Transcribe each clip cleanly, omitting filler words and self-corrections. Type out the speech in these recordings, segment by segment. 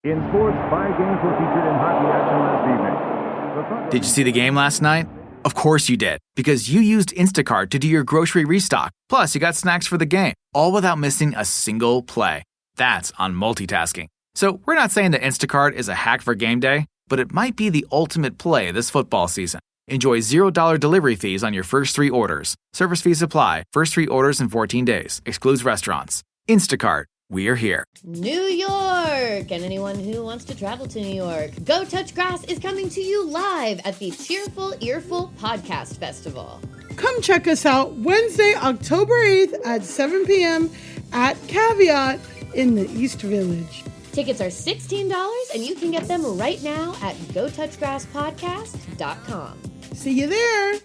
In sports, 5 games were featured in hockey action last evening. Did you see the game last night? Of course you did, because you used Instacart to do your grocery restock. Plus, you got snacks for the game, all without missing a single play. That's on multitasking. So we're not saying that Instacart is a hack for game day, but it might be the ultimate play this football season. Enjoy $0 delivery fees on your first 3 orders. Service fees apply. First 3 orders in 14 days. Excludes restaurants. Instacart. We are here. New York! And anyone who wants to travel to New York, Go Touch Grass is coming to you live at the Cheerful Earful Podcast Festival. Come check us out Wednesday, October 8th at 7 p.m. at Caveat in the East Village. Tickets are $16 and you can get them right now at GoTouchGrassPodcast.com. See you there!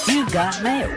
You got mail.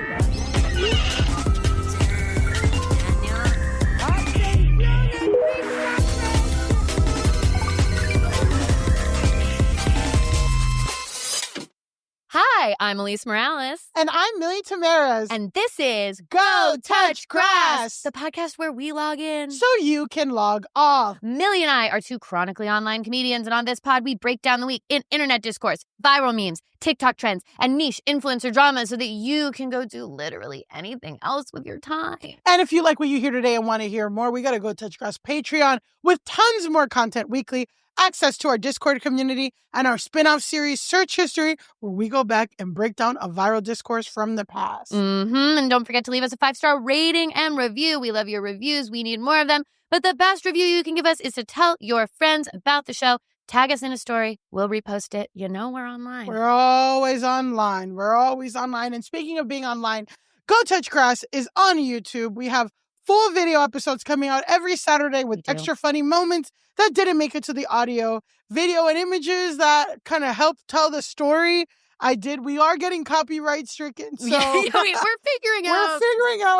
Hi, I'm Elise Morales. And I'm Millie Tamaras. And this is Go Touch Grass, the podcast where we log in so you can log off. Millie and I are 2 chronically online comedians, and on this pod, we break down the week in internet discourse, viral memes, TikTok trends, and niche influencer drama so that you can go do literally anything else with your time. And if you like what you hear today and want to hear more, we got to Go Touch Grass Patreon with tons more content weekly, access to our Discord community, and our spin-off series, Search History, where we go back and break down a viral discourse from the past. And don't forget to leave us a 5-star rating and review. We love your reviews. We need more of them. But the best review you can give us is to tell your friends about the show. Tag us in a story. We'll repost it. You know we're online. We're always online. We're always online. And speaking of being online, Go Touch Grass is on YouTube. We have full video episodes coming out every Saturday with extra funny moments that didn't make it to the audio, video, and images that kind of help tell the story. We are getting copyright stricken, so we're figuring out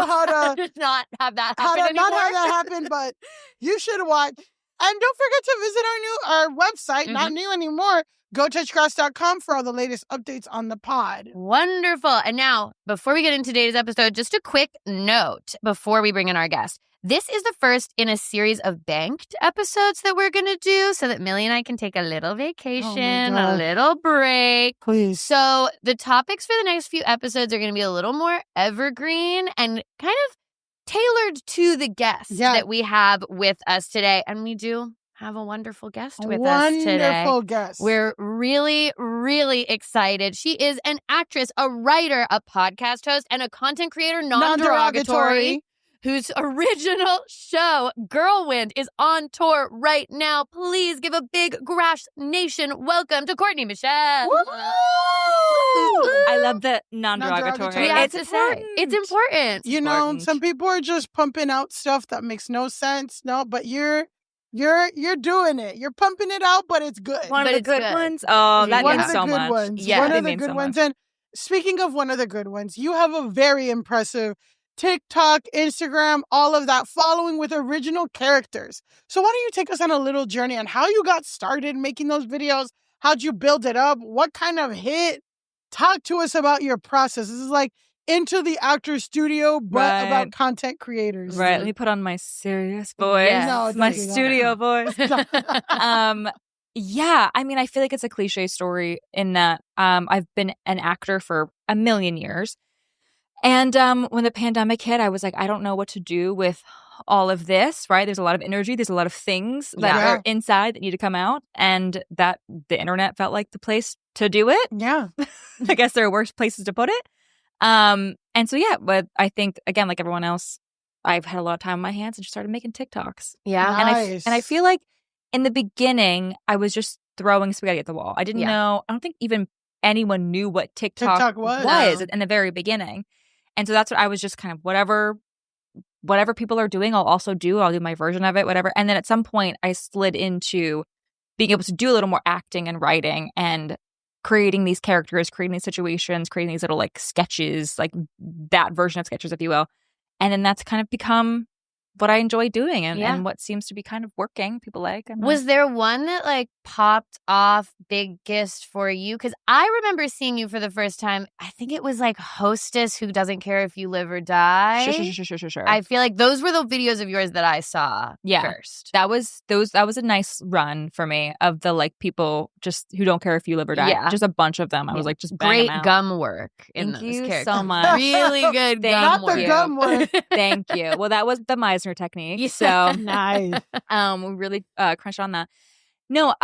how to not have that happen but you should watch. And don't forget to visit our website, not new anymore, GoTouchGrass.com for all the latest updates on the pod. Wonderful. And now, before we get into today's episode, just a quick note before we bring in our guest. This is the first in a series of banked episodes that we're going to do so that Millie and I can take a little vacation, a little break. Please. So the topics for the next few episodes are going to be a little more evergreen and kind of tailored to the guest that we have with us today. And we do have a wonderful guest with us today. Wonderful guest. We're really, really excited. She is an actress, a writer, a podcast host, and a content creator, non-derogatory, whose original show, Girlwind, is on tour right now. Please give a big Grass Nation welcome to Courtney Michelle. Woo! I love the non-derogatory. It's important. You know, some people are just pumping out stuff that makes no sense. No, but you're doing it. You're pumping it out, but it's good. One of the good ones. Oh, that means so much. Yeah, one of the good ones. And speaking of one of the good ones, you have a very impressive TikTok, Instagram, all of that following with original characters. So why don't you take us on a little journey on how you got started making those videos? How'd you build it up? What kind of hit? Talk to us about your process. This is like Into the Actor Studio, but about content creators. Right. Let me put on my serious voice. Yes. No, my studio voice. Yeah. I mean, I feel like it's a cliche story in that I've been an actor for a million years. And when the pandemic hit, I was like, I don't know what to do with all of this, right? There's a lot of energy. There's a lot of things that are inside that need to come out. And that the internet felt like the place to do it. Yeah. I guess there are worse places to put it. And so, yeah, but I think, again, like everyone else, I've had a lot of time on my hands and just started making TikToks. Yeah. Nice. And I feel like in the beginning, I was just throwing spaghetti at the wall. I didn't know. I don't think even anyone knew what TikTok was in the very beginning. And so that's what I was just kind of whatever people are doing, I'll also do. I'll do my version of it, whatever. And then at some point, I slid into being able to do a little more acting and writing and creating these characters, creating these situations, creating these little like sketches, like that version of sketches, if you will. And then that's kind of become what I enjoy doing and what seems to be kind of working. People like. Was there one that like popped off biggest for you? Because I remember seeing you for the first time. I think it was like Hostess Who Doesn't Care If You Live or Die. Sure. I feel like those were the videos of yours that I saw first. That was a nice run for me of the like people just who don't care if you live or die. Yeah. Just a bunch of them. I was like just great them out. gum work in Thank those you characters. so much. Really good gum Not work. the gum work. Thank you. Well, that was the Meisner technique. Yeah. So Nice. we really crunched on that. No,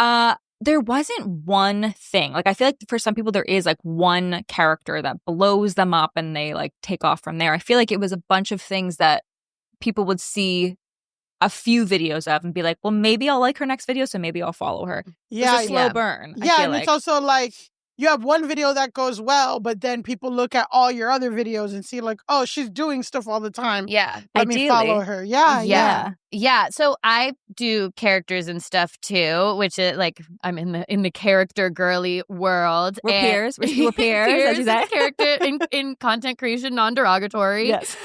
there wasn't one thing. Like I feel like for some people there is like one character that blows them up and they like take off from there. I feel like it was a bunch of things that people would see a few videos of and be like, well, maybe I'll like her next video, so maybe I'll follow her. Yeah, it's a slow burn. I Yeah, feel and like. it's also like you have one video that goes well, but then people look at all your other videos and see like, oh, she's doing stuff all the time. Yeah. Let me follow her. Yeah. So I do characters and stuff too, which is like I'm in the character girly world. We're peers. We're peers. As you said. Character in content creation, non-derogatory. Yes.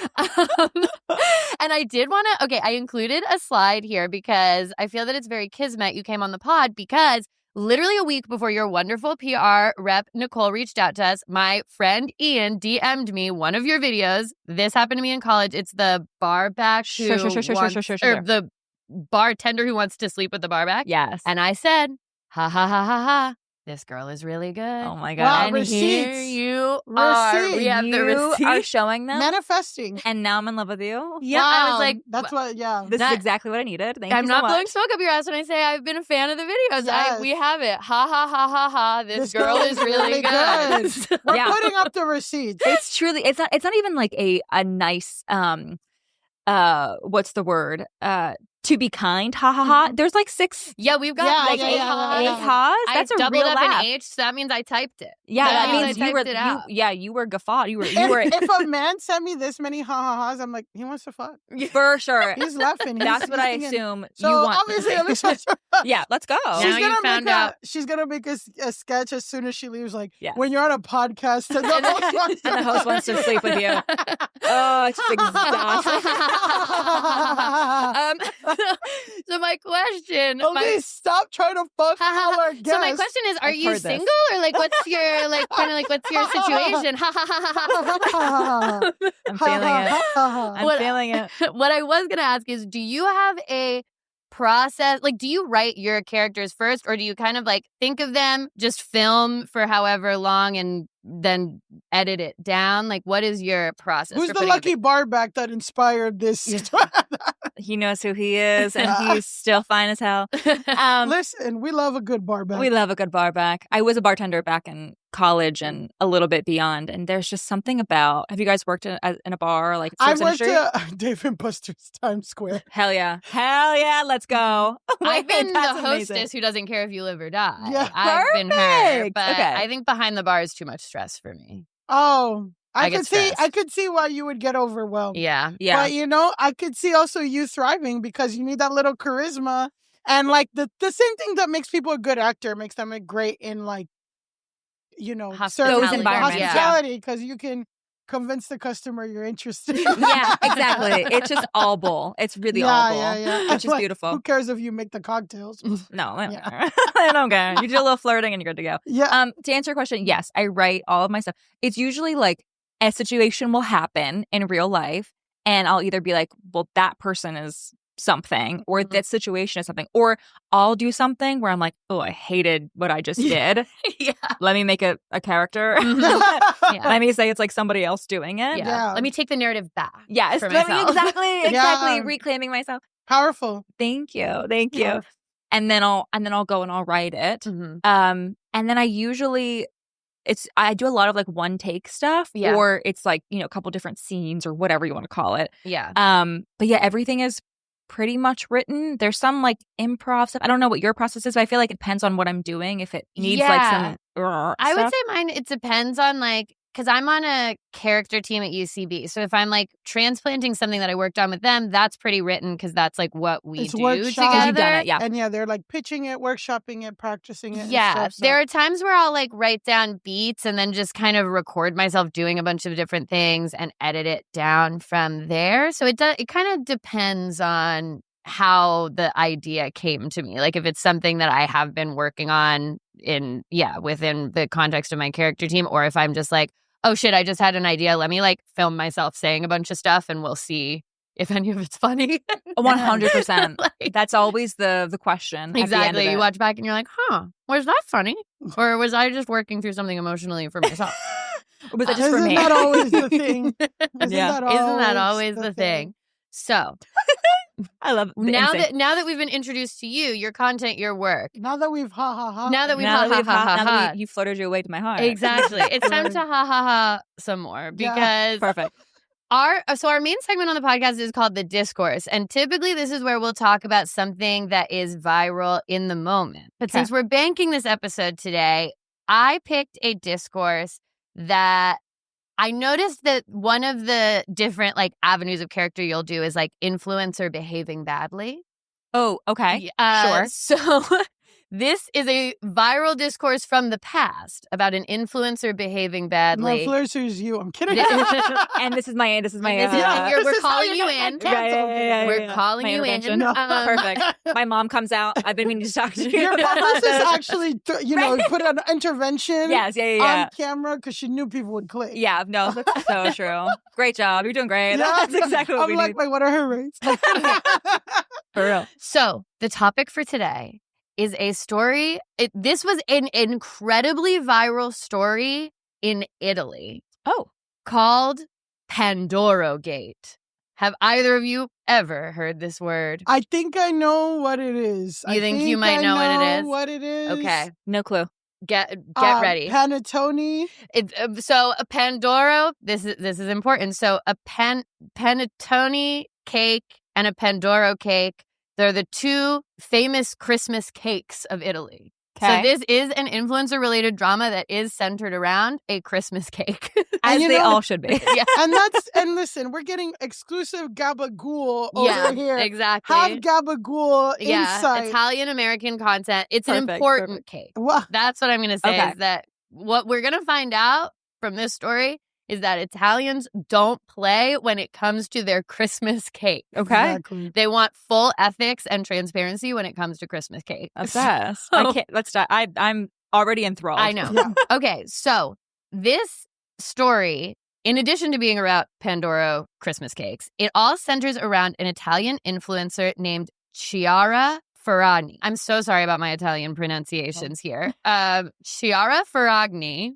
And I did want to. Okay, I included a slide here because I feel that it's very kismet you came on the pod because literally a week before your wonderful PR rep, Nicole, reached out to us, my friend Ian DM'd me one of your videos. This happened to me in college. It's the barback Sure. or the bartender who wants to sleep with the barback. Yes. And I said, ha, ha, ha, ha, ha. This girl is really good. Oh my God. Wow, And receipts. here you are. We have the You receipts. are showing them. Manifesting. And now I'm in love with you. Yeah, I was Wow. like, That's what, This is exactly what I needed. Thank you I'm so not much. blowing smoke up your ass when I say I've been a fan of the videos. Yes. We have it. Ha, ha, ha, ha, ha. This girl is really good. We're Yeah. putting up the receipts. It's truly, it's not even like a nice, what's the word? To be kind, ha ha ha. There's like 6. Yeah, we've got Yeah, like yeah, eight yeah, ha's. yeah. ha's. That's I a doubled real up laugh. in H, so that means I typed it. Yeah, that means means I you were typed it out. you were guffawed. You were If a man sent me this many ha-ha-has, I'm like, he wants to fuck. for sure. He's laughing. That's what I thinking. assume So you want. obviously, at least Yeah, let's go. Now she's you gonna found make out. she's gonna make a sketch as soon as she leaves. Like Yeah. when you're on a podcast and the host wants And the host wants to sleep with you. Oh, it's just exhausting. So my question. Okay, stop trying to fuck our guests. So my question is, are I've you heard this. single or like what's your what's your situation? I'm feeling it. I'm What- feeling it. What I was gonna ask is, do you have a process? Like, do you write your characters first, or do you kind of like think of them, just film for however long, and then edit it down? Like, what is your process? Who's for the putting lucky barback that inspired this? He knows who he is, and he's still fine as hell. Listen, we love a good barback. We love a good bar back. I was a bartender back in college and a little bit beyond, and there's just something about. Have you guys worked in a bar like I service went industry? to Dave and Buster's Times Square. Hell yeah, let's go. I've been the That's hostess amazing. who doesn't care if you live or die. Yeah. I've been her, Perfect. but Okay. I think behind the bar is too much stress for me. Oh, I I get could see. stressed. I could see why you would get overwhelmed. Yeah. Yeah, But I could see also you thriving because you need that little charisma and like the same thing that makes people a good actor makes them a great in like Hospitality. service Those environments, yeah. hospitality because you can convince the customer you're interested. yeah, exactly. It's just all bull. It's really all bull, which is Like, beautiful. Who cares if you make the cocktails? No, I don't Yeah. care. I don't care. You do a little flirting and you're good to go. Yeah. To answer your question, yes, I write all of my stuff. It's usually like a situation will happen in real life, and I'll either be like, well, that person is something, or that situation is something, or I'll do something where I'm like, oh, I hated what I just did. Yeah. Let me make a character. Yeah. Let me say it's like somebody else doing it. Yeah. Let me take the narrative back. Yes, for let me- myself. exactly. Yeah. Reclaiming myself. Powerful. Thank you. Yeah. And then I'll go and I'll write it. Mhm. And then I do a lot of like one take stuff, Yeah. or it's like, a couple different scenes or whatever you want to call it. Yeah. But yeah, everything is pretty much written. There's some like improv stuff. I don't know what your process is, but I feel like it depends on what I'm doing. If it needs like some I would stuff. say mine, it depends on like, because I'm on a character team at UCB. So if I'm like transplanting something that I worked on with them, that's pretty written because that's like what we do together. You've done it, yeah. And they're like pitching it, workshopping it, practicing it. Yeah. And stuff, so. There are times where I'll like write down beats and then just kind of record myself doing a bunch of different things and edit it down from there. So it kind of depends on how the idea came to me. Like if it's something that I have been working on within the context of my character team, or if I'm just like, oh shit, I just had an idea. Let me like film myself saying a bunch of stuff and we'll see if any of it's funny. 100%. That's always the question. Exactly. You watch back and you're like, was that funny? Or was I just working through something emotionally for myself? Or was that just for Isn't me? that always the thing? Isn't that always the thing? So I love it. Now that we've been introduced to you, your content, your work. Now that we've ha. Now that we've you fluttered your way to my heart. Exactly. It's time to ha some more because perfect. Our main segment on the podcast is called The Discourse. And typically this is where we'll talk about something that is viral in the moment. But since we're banking this episode today, I picked a discourse that I noticed that one of the different like avenues of character you'll do is like influencer behaving badly. Oh, okay. Sure. So this is a viral discourse from the past about an influencer behaving badly. Influencer's you. I'm kidding. And this is my we're calling you in. We're calling you in. Perfect. My mom comes out. I've been meaning to talk to you. Your mom was actually, put an intervention on camera because she knew people would click. Yeah, no, that's so true. Great job. You're doing great. Yeah, that's exactly what we need. Wait, what are her rates? For real. So the topic for today is a story. This was an incredibly viral story in Italy. Oh. Called PandoroGate. Have either of you ever heard this word? I think I know what it is. You think you might know what it is? Okay. No clue. Get ready. Panettone. So a Pandoro, this is important. So a panettone cake and a Pandoro cake, they're the two famous Christmas cakes of Italy. Okay. So this is an influencer-related drama that is centered around a Christmas cake. As they all should be. Yeah. And listen, we're getting exclusive gabagool over here. Exactly. Have gabagool insight. Italian-American content. It's an important cake. Well, that's what I'm going to say is that what we're going to find out from this story is that Italians don't play when it comes to their Christmas cake. Okay. Exactly. They want full ethics and transparency when it comes to Christmas cake. Obsessed. I can't. Let's start. I'm already enthralled. I know. Yeah. Okay. So this story, in addition to being about Pandoro Christmas cakes, it all centers around an Italian influencer named Chiara Ferragni. I'm so sorry about my Italian pronunciations here. Chiara Ferragni.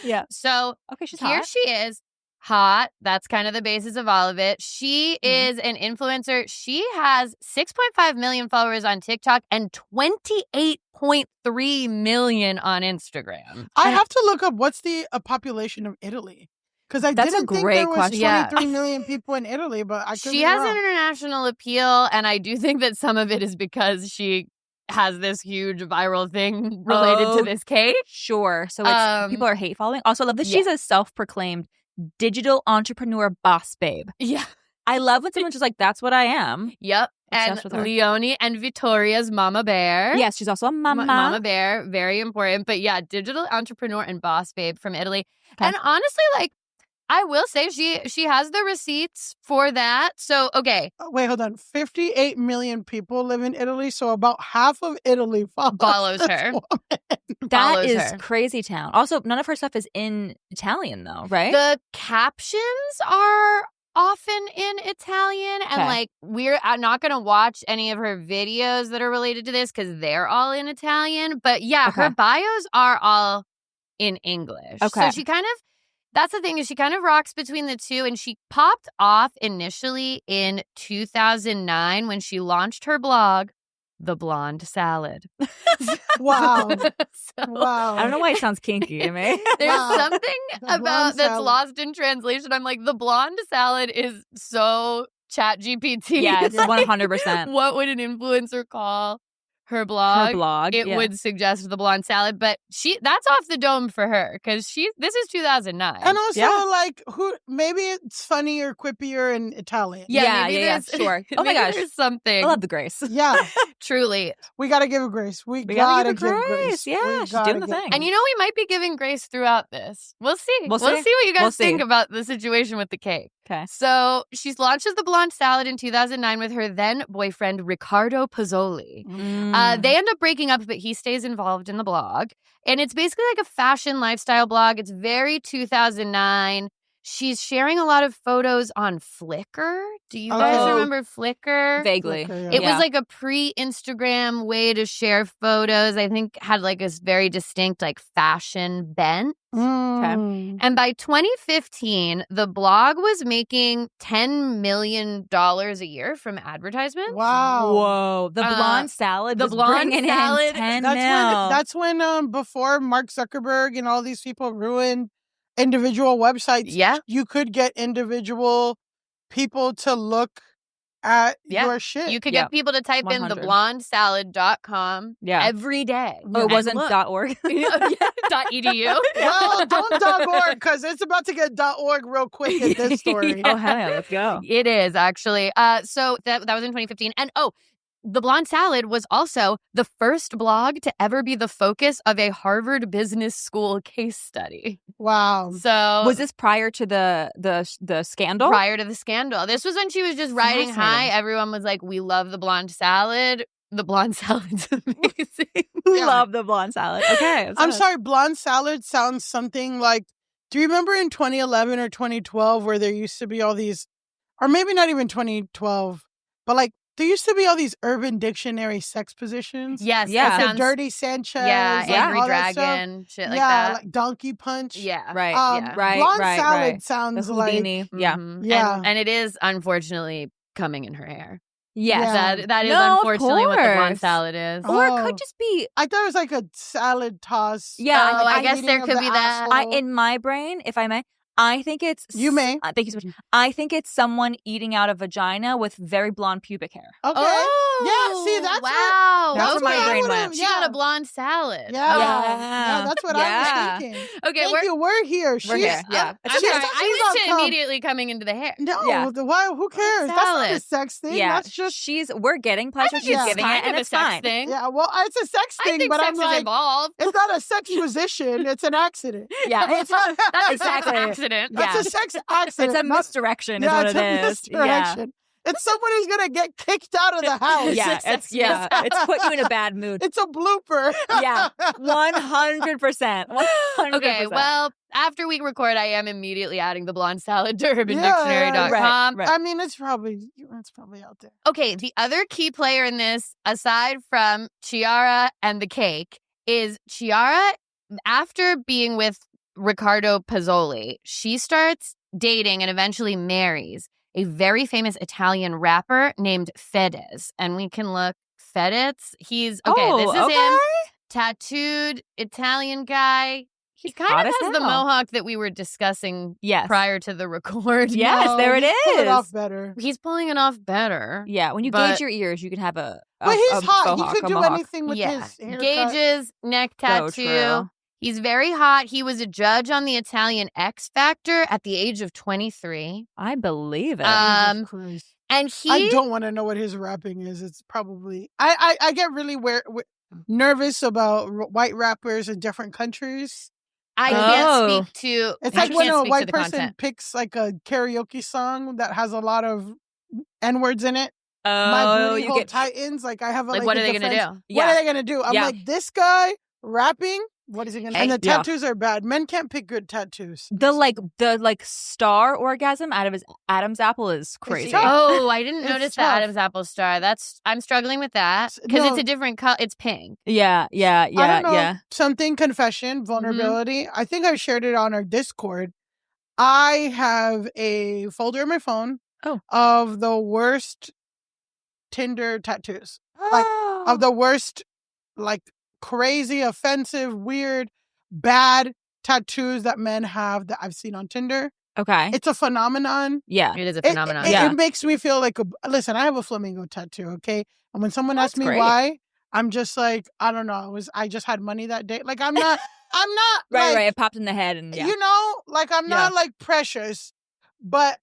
Yeah. So she's here hot. she is. Hot. That's kind of the basis of all of it. She is an influencer. She has 6.5 million followers on TikTok and 28.3 million on Instagram. I have to look up what's the population of Italy. Because I didn't think there was 23 million people in Italy, but I could She has an international appeal, and I do think that some of it is because she has this huge viral thing related to this cake. Sure. So it's people are hate following. Also, I love that she's a self-proclaimed digital entrepreneur boss babe. Yeah. I love when someone's just like, that's what I am. Yep. And Leone and Vittoria's mama bear. Yes, she's also a mama. Mama bear. Very important. But yeah, digital entrepreneur and boss babe from Italy. Okay. And honestly, like, I will say she has the receipts for that. So, okay. Wait, hold on. 58 million people live in Italy, so about half of Italy follows her. That is crazy town. Also, none of her stuff is in Italian, though, right? The captions are often in Italian, and like we're not going to watch any of her videos that are related to this because they're all in Italian. But yeah, her bios are all in English. Okay. So she kind of, that's the thing, is she kind of rocks between the two, and she popped off initially in 2009 when she launched her blog, The Blonde Salad. Wow. Wow. I don't know why it sounds kinky to me. There's something about that's lost in translation. I'm like, The Blonde Salad is so ChatGPT. Yeah, it's 100%. What would an influencer call her blog, it yeah. would suggest the blonde salad, but that's off the dome for her because this is 2009. And also, like, maybe it's funny or quippy or in Italian. Yeah, sure. Oh my gosh. There's something. I love the grace. Yeah. Truly. We got to give her grace. We gotta give her grace. Yeah, she's doing the thing. And we might be giving grace throughout this. We'll see. We'll see what you guys think about the situation with the cake. Okay. So she launches the blonde salad in 2009 with her then boyfriend, Riccardo Pozzoli. They end up breaking up, but he stays involved in the blog. And it's basically like a fashion lifestyle blog. It's very 2009. She's sharing a lot of photos on Flickr. Do you guys remember Flickr? Vaguely. Flickr, It was like a pre-Instagram way to share photos. I think had like a very distinct like fashion bent. Okay. And by 2015, the blog was making $10 million a year from advertisements. Wow. Whoa. The blonde salad was bringing in 10 mil. That's when before Mark Zuckerberg and all these people ruined individual websites. Yeah. You could get individual people to look at your shit. You could get people to type 100. in theblondesalad.com every day. Oh, it wasn't .org? .edu. Well, don't .org because it's about to get .org real quick in this story. Oh, hell yeah, let's go. It is, actually. So that was in 2015. And the Blonde Salad was also the first blog to ever be the focus of a Harvard Business School case study. Wow. So was this prior to the scandal? Prior to the scandal. This was when she was just riding high. Everyone was like, we love the Blonde Salad. The Blonde Salad's amazing. We love the Blonde Salad. Okay. I'm sorry, Blonde Salad sounds something like, do you remember in 2011 or 2012 where there used to be all these, or maybe not even 2012, but like, there used to be all these Urban Dictionary sex positions. Yes. Yeah. The Dirty Sanchez. Angry Dragon, shit like that. Yeah, like Donkey Punch. Yeah. Right. Blonde Salad sounds like. Yeah. Yeah. And it is, unfortunately, coming in her hair. Yes. That is unfortunately what the Blonde Salad is. Or it could just be. I thought it was like a salad toss. Yeah. I guess there could be that. In my brain, if I may, I think it's... You may. Thank you so much. I think it's someone eating out a vagina with very blonde pubic hair. Okay. Oh, yeah, see, that's That's where my brain went. She got a blonde salad. Yeah, that's what I was thinking. Okay, we're here. We're here. Yeah. I'm sorry. I was immediately coming into the hair. No, who cares? That's not a sex thing. Yeah. That's just... We're getting pleasure. She's giving it, and it's fine. Thing. Yeah, well, it's a sex thing, I think but sex I'm like... involved. It's not a sex position. It's an accident. Yeah. That's exactly an accident. That's a sex accident. It's a misdirection is what it is. It's a misdirection. It's someone who's going to get kicked out of the house. It's put you in a bad mood. It's a blooper. Yeah, 100%. Okay, well, after we record, I am immediately adding the Blonde Salad to UrbanDictionary.com. Right. I mean, it's probably out there. Okay, the other key player in this, aside from Chiara and the cake, is Chiara, after being with Riccardo Pozzoli, she starts dating and eventually marries a very famous Italian rapper named Fedez. And we can look, Fedez, this is him, tattooed Italian guy. He kind of has the mohawk that we were discussing prior to the record. Yes, there it is. Pull it off better. He's pulling it off better. Yeah, when you gauge your ears, you can have a But he's hot. Mohawk, he could do anything with his haircut. Gauges, neck tattoo. He's very hot. He was a judge on the Italian X Factor at the age of 23. I believe it. And I don't want to know what his rapping is. It's probably... I get really nervous about white rappers in different countries. I can't speak to... It's like when a white person picks like a karaoke song that has a lot of N-words in it. My booty hole Titans. Like I have a... Like what are they going to do? What are they going to do? I'm like, this guy rapping... What is he gonna? And the tattoos are bad. Men can't pick good tattoos. The star orgasm out of his Adam's apple is crazy. Oh, I didn't notice the Adam's apple star. I'm struggling with that because it's a different color. It's pink. Yeah. I don't know, something confession, vulnerability. Mm-hmm. I think I shared it on our Discord. I have a folder in my phone of the worst Tinder tattoos, like of the worst, like. Crazy, offensive, weird, bad tattoos that men have that I've seen on Tinder. Okay. It's a phenomenon. Yeah. It is a phenomenon. It makes me feel like listen, I have a flamingo tattoo, okay? And when someone asks me why, I'm just like, I don't know. I just had money that day. Like, I'm not right, like, right. It popped in the head and you know, like, I'm not like precious, but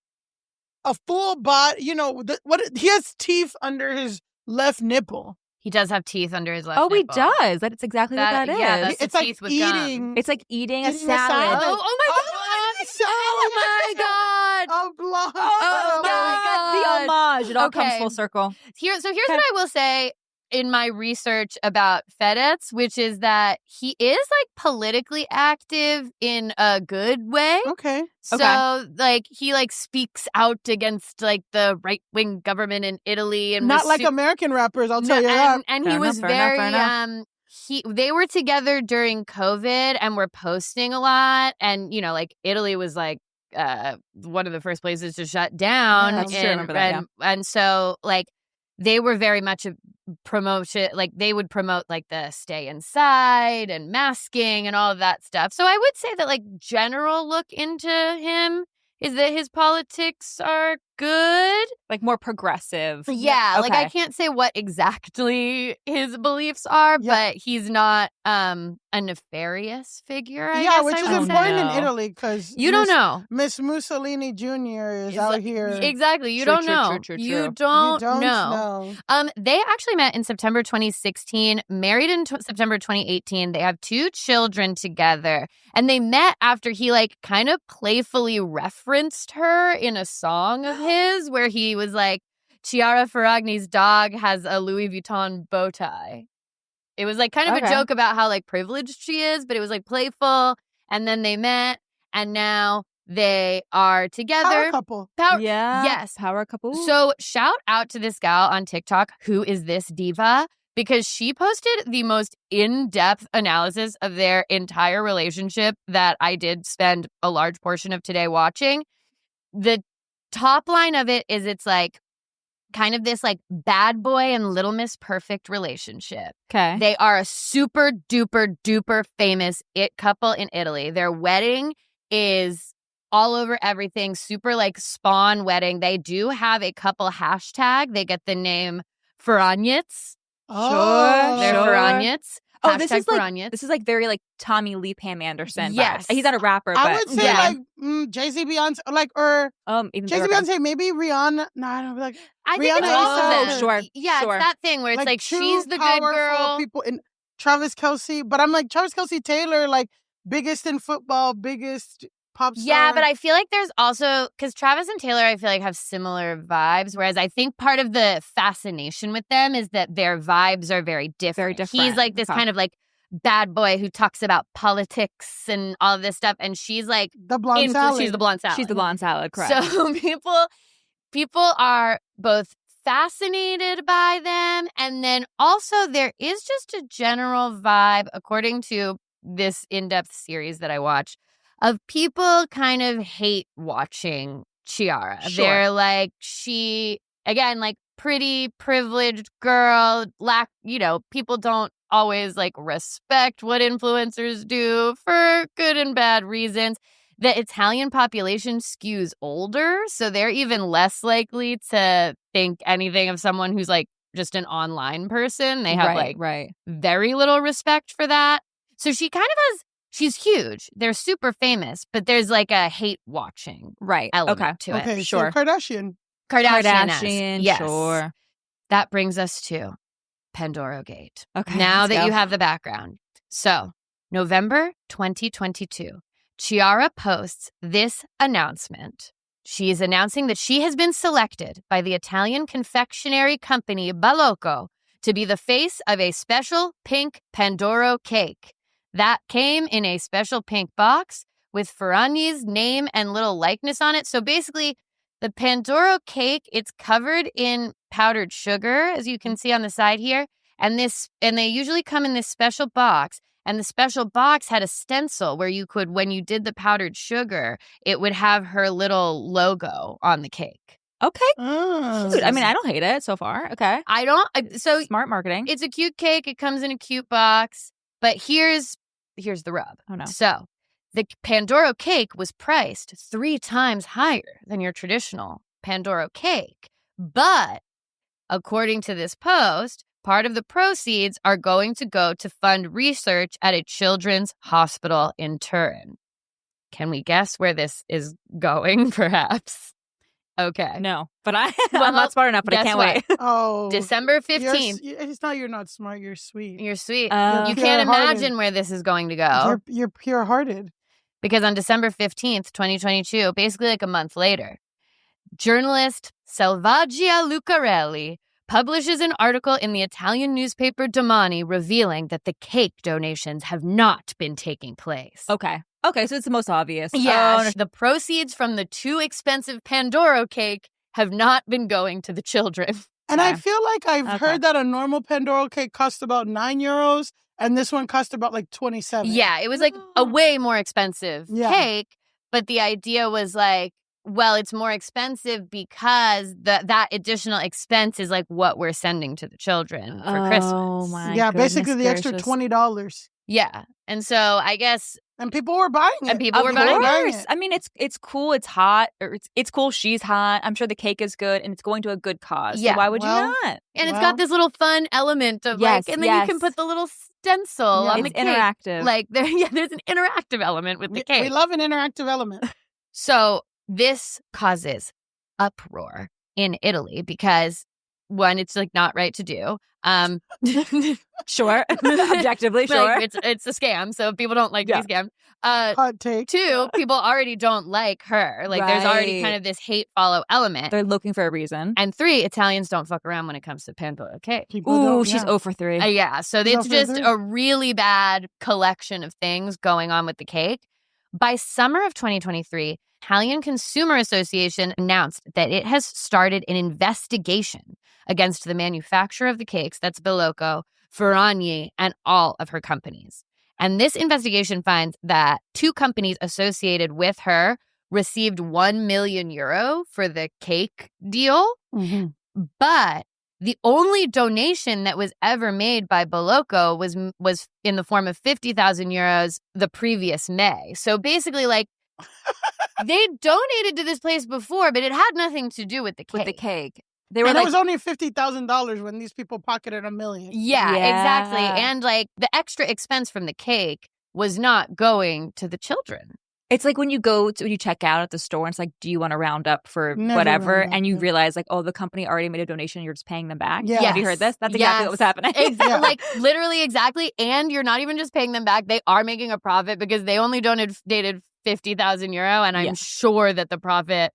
a full body, you know, he has teeth under his left nipple. He does have teeth under his left nipple. He does. That's exactly what that is. Yeah, that's it's like teeth with eating. It's like eating a salad. Oh my God. Oh my God. A blonde. Oh my God. The homage. It all comes full circle. Here's what I will say in my research about Fedez, which is that he is like politically active in a good way. Okay. So like he like speaks out against like the right-wing government in Italy and not like American rappers, I'll tell you that. And he was very they were together during COVID and were posting a lot, and you know, like Italy was like one of the first places to shut down. That's true. I remember that. And so like they were very much a promotion, like they would promote like the stay inside and masking and all of that stuff. So I would say that like general look into him is that his politics are good. Like more progressive. Yeah. Like I can't say what exactly his beliefs are, but he's not a nefarious figure, I guess which is important in Italy because you don't know. Miss Mussolini Jr. is out here. Exactly. You don't know. You don't know. They actually met in September 2016, married in September 2018. They have 2 children together. And they met after he like kind of playfully referenced her in a song of his where he was like, Chiara Ferragni's dog has a Louis Vuitton bow tie. It was like kind of a joke about how like privileged she is, but it was like playful. And then they met and now they are together. Power couple. Yes. Power couple. So shout out to this gal on TikTok, Who Is This Diva? Because she posted the most in-depth analysis of their entire relationship that I did spend a large portion of today watching. The top line of it is it's like kind of this like bad boy and Little Miss Perfect relationship. Okay. They are a super duper duper famous it couple in Italy. Their wedding is all over everything, super like spawn wedding. They do have a couple hashtag. They get the name Ferragnits. Oh, they're Ferragnits. Oh, this is like very like Tommy Lee Pam Anderson. Yes. Vibes. He's not a rapper, but I would say like Jay-Z, Beyonce, like even Jay-Z, Beyonce, maybe Rihanna. No, I don't like. I think Rihanna it's all of them. Sure. Yeah, it's that thing where it's like she's the good girl. People in Travis Kelce, but I'm like Travis Kelce Taylor, like biggest in football, biggest pop star. Yeah, but I feel like there's also, because Travis and Taylor, I feel like have similar vibes, whereas I think part of the fascination with them is that their vibes are very different. Very different. He's like this kind of like bad boy who talks about politics and all of this stuff, and she's like the blonde salad. She's the blonde salad. She's the blonde salad, correct. So people are both fascinated by them, and then also there is just a general vibe, according to this in-depth series that I watched, of people kind of hate watching Chiara. Sure. They're like, she, again, like pretty privileged girl, people don't always like respect what influencers do for good and bad reasons. The Italian population skews older, so they're even less likely to think anything of someone who's like just an online person. They have very little respect for that. So she kind of has, she's huge. They're super famous, but there's like a hate watching element to it. Okay, sure. So Kardashian. Yes. Sure. That brings us to PandoroGate. Okay. Now that you have the background. So, November 2022, Chiara posts this announcement. She is announcing that she has been selected by the Italian confectionery company Balocco to be the face of a special pink Pandoro cake. That came in a special pink box with Ferragni's name and little likeness on it. So basically, the Pandoro cake, it's covered in powdered sugar, as you can see on the side here. And they usually come in this special box. And the special box had a stencil where you could, when you did the powdered sugar, it would have her little logo on the cake. Okay. Oh. Cute. I mean, I don't hate it so far. Okay. So smart marketing. It's a cute cake. It comes in a cute box. But here's the rub. Oh, no. So the Pandoro cake was priced 3 times higher than your traditional Pandoro cake. But according to this post, part of the proceeds are going to go to fund research at a children's hospital in Turin. Can we guess where this is going, perhaps? Okay. No, but I'm not smart enough, but I can't wait. Oh. December 15th. It's not you're not smart, you're sweet. You're sweet. You're You can't imagine where this is going to go. You're pure-hearted. Because on December 15th, 2022, basically like a month later, journalist Selvaggia Lucarelli publishes an article in the Italian newspaper Domani revealing that the cake donations have not been taking place. Okay, so it's the most obvious. Yeah, the proceeds from the too expensive Pandoro cake have not been going to the children. And I feel like I've heard that a normal Pandoro cake costs about €9, and this one cost about like 27. Yeah, it was like a way more expensive cake, but the idea was like, well, it's more expensive because that additional expense is like what we're sending to the children for Christmas. Oh my Yeah, basically the extra $20. Yeah. And so I guess and people were buying it. And people were buying it. I mean, it's cool. It's hot. Or it's cool. She's hot. I'm sure the cake is good, and it's going to a good cause. Yeah. So why would you not? And it's got this little fun element of like, and then you can put the little stencil on the cake. Interactive. Like there's an interactive element with the cake. We love an interactive element. So this causes uproar in Italy because one, it's like not right to do. Sure. Objectively, sure. Like, it's a scam, so people don't like to be scammed. Hot take. Two, people already don't like her. Like there's already kind of this hate follow element. They're looking for a reason. And three, Italians don't fuck around when it comes to Pandoro cake. Ooh, she's 0 for 3. Yeah, so it's just a really bad collection of things going on with the cake. By summer of 2023, Italian Consumer Association announced that it has started an investigation against the manufacturer of the cakes, that's Bellocco, Ferragni, and all of her companies. And this investigation finds that 2 companies associated with her received €1 million for the cake deal. Mm-hmm. But the only donation that was ever made by Bellocco was in the form of €50,000 the previous May. So basically, like, they donated to this place before, but it had nothing to do with the cake. They were it was only $50,000 when these people pocketed $1 million. Yeah, exactly. And like the extra expense from the cake was not going to the children. It's like when you check out at the store and it's like, do you want to round up for whatever? And you realize like, oh, the company already made a donation. You're just paying them back. Yeah. Have you heard this? That's exactly what was happening. Exactly. Like literally exactly. And you're not even just paying them back. They are making a profit because they only donated €50,000. And I'm sure that the profit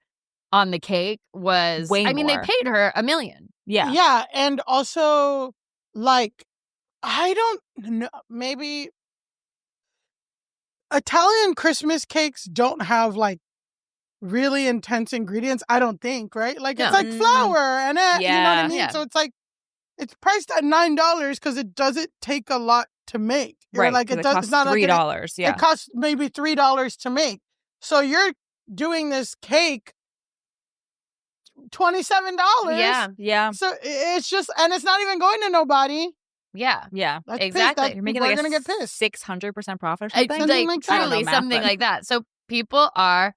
on the cake was way more. I mean, they paid her $1 million. Yeah. Yeah. And also, like, I don't know, maybe Italian Christmas cakes don't have like really intense ingredients, I don't think, right? Like it's like flour and you know what I mean? Yeah. So it's like it's priced at $9 because it doesn't take a lot to make. Right. Like it costs $3. It costs maybe $3 to make. So you're doing this cake $27. Yeah. So it's just, and it's not even going to nobody. Yeah. That's exactly. You're making like gonna get pissed. 600% profit or something? Truly, something like that. So people are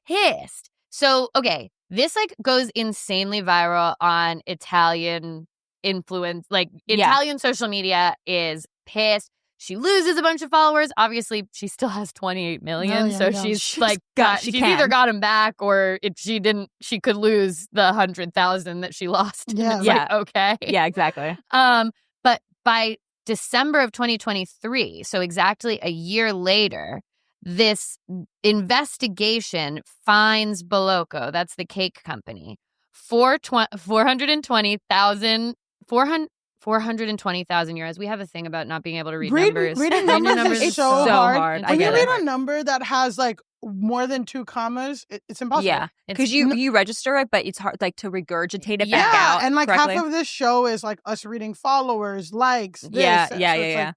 pissed. So, okay, this like goes insanely viral on Italian influence. Like Italian social media is pissed. She loses a bunch of followers. Obviously, she still has 28 million. So she's like she's either got him back or if she didn't, she could lose the 100,000 that she lost. Yeah. Like, okay. Yeah, exactly. But by December of 2023, so exactly a year later, this investigation fines Bellocco, that's the cake company, for €420,000. We have a thing about not being able to read numbers. Reading numbers is so hard. When you read a number that has like more than 2 commas, it's impossible. Yeah, because you register it, but it's hard like to regurgitate it back out. And like correctly. half of this show is like us reading followers, likes. This. Yeah. Like,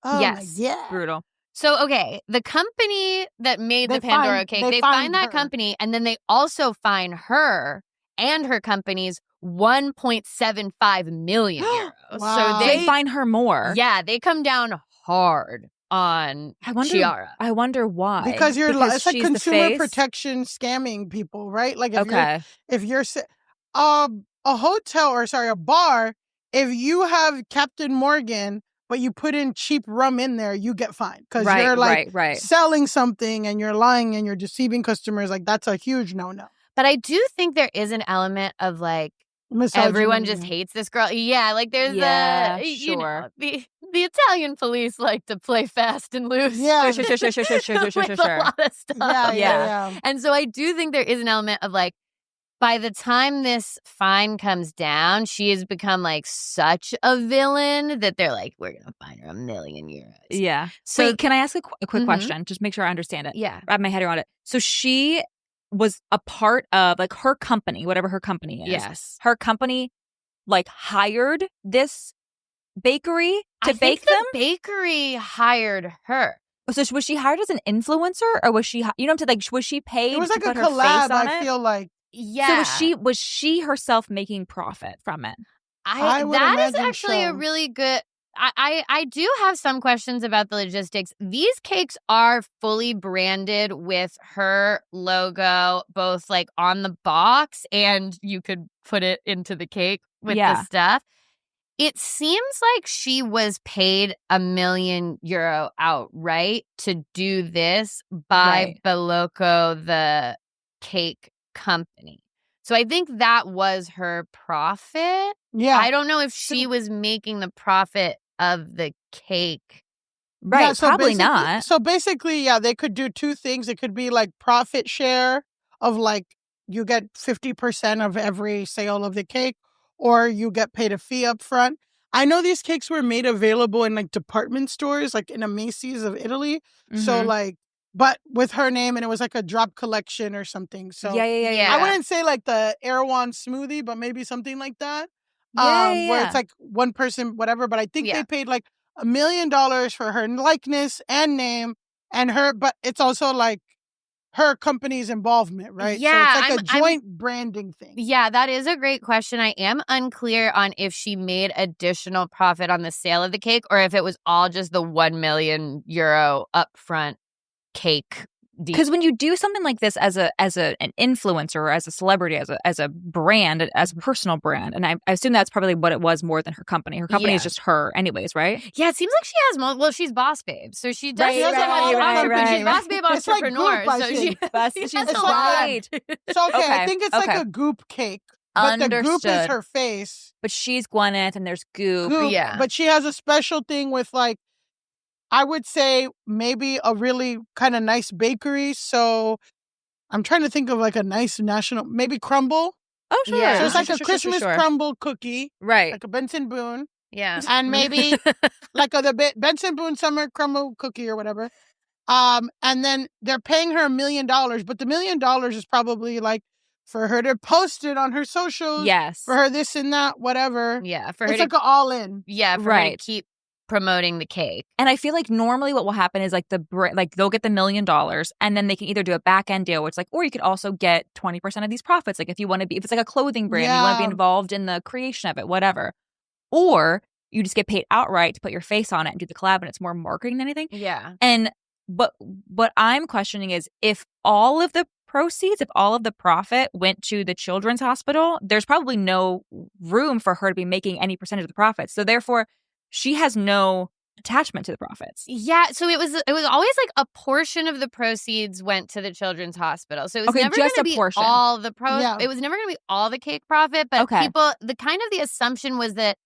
oh yes, brutal. So, okay, the company that made the Pandoro cake, they find that company, and then they also fine her and her companies €1.75 million. Wow. So they fine her more. Yeah, they come down hard on Chiara. I wonder why. Because it's like consumer protection scamming people, right? Like if you're a hotel or a bar if you have Captain Morgan, but you put in cheap rum in there, you get fined. Because you're like selling something and you're lying and you're deceiving customers. Like, that's a huge no-no. But I do think there is an element of like, misogyny. Everyone just hates this girl. Yeah, like there's you know, the Italian police like to play fast and loose. Yeah, sure. With a lot of stuff. Yeah. And so I do think there is an element of like, by the time this fine comes down, she has become like such a villain that they're like, we're gonna fine her €1 million. Yeah. So wait, can I ask a quick question? Just make sure I understand it. Yeah. Wrap my head around it. So she was a part of like her company, whatever her company is. Yes. Her company like hired this bakery to bake them? The bakery hired her. So was she hired as an influencer, or was she, you know, was she paid? It was like to a put her collab, face on I it? feel like. Yeah. So was she herself making profit from it? I would that is imagine actually so. a really good. I do have some questions about the logistics. These cakes are fully branded with her logo, both like on the box, and you could put it into the cake with the stuff. It seems like she was paid €1 million outright to do this by Beloco, the cake company. So I think that was her profit. Yeah. I don't know if she was making the profit of the cake. Right, Yeah, so probably basically- not. So basically, yeah, they could do two things. It could be like profit share of like you get 50% of every sale of the cake, or you get paid a fee up front. I know these cakes were made available in like department stores, like in a Macy's of Italy. So like, but with her name, and it was like a drop collection or something. So Yeah. I wouldn't say like the Erewhon smoothie, but maybe something like that. Where it's like one person, whatever. But I think they paid like $1 million for her likeness and name and her, but it's also like her company's involvement, right? Yeah, so it's like a joint branding thing. Yeah, that is a great question. I am unclear on if she made additional profit on the sale of the cake or if it was all just the €1 million upfront cake deal. Because when you do something like this as an influencer or as a celebrity, as a brand, as a personal brand, and I assume that's probably what it was more than her company. Her company is just her anyways, right? Yeah, it seems like she has well, she's boss babe. So she does She's boss babe entrepreneur. Like so she she's has a lot. So I think it's like a goop cake. But the goop is her face. But she's Gwyneth and there's goop. Yeah. But she has a special thing with like, I would say maybe a really kind of nice bakery. So I'm trying to think of like a nice national, maybe crumble. Oh, sure. Yeah. So it's like a Christmas crumble cookie. Right. Like a Benson Boone. Yeah. And maybe like the Benson Boone summer crumble cookie or whatever. And then they're paying her $1 million, but the $1 million is probably like for her to post it on her socials. Yes. For her this and that, whatever. Yeah. For her it's like an all in. Yeah. For her to keep promoting the cake. And I feel like normally what will happen is like they'll get the $1 million and then they can either do a back end deal, which like, or you could also get 20% of these profits. Like if you want to be, if it's like a clothing brand, you want to be involved in the creation of it, whatever. Or you just get paid outright to put your face on it and do the collab and it's more marketing than anything. Yeah. And, but what I'm questioning is if all of the proceeds, if all of the profit went to the children's hospital, there's probably no room for her to be making any percentage of the profits. So therefore, she has no attachment to the profits. Yeah, so it was always like a portion of the proceeds went to the children's hospital. So it was never going to be portion. all the It was never going to be all the cake profit, but people the assumption was that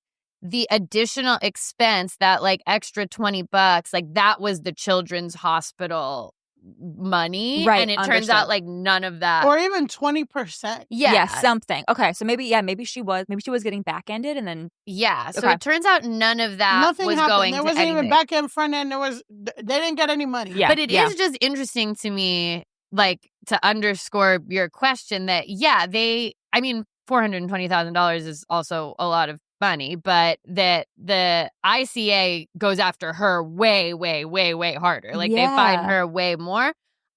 the additional expense, that like extra $20, like that was the children's hospital money, right? And it turns out like none of that, or even 20%. Yeah, something. Okay, so maybe she was getting back ended, and then so it turns out none of that Nothing was happened. going. There to wasn't anything. even back end, front end. They didn't get any money. Yeah, but it is just interesting to me, like to underscore your question that $420,000 is also a lot of money, but that the ICA goes after her way, way, way, way harder. Like they find her way more.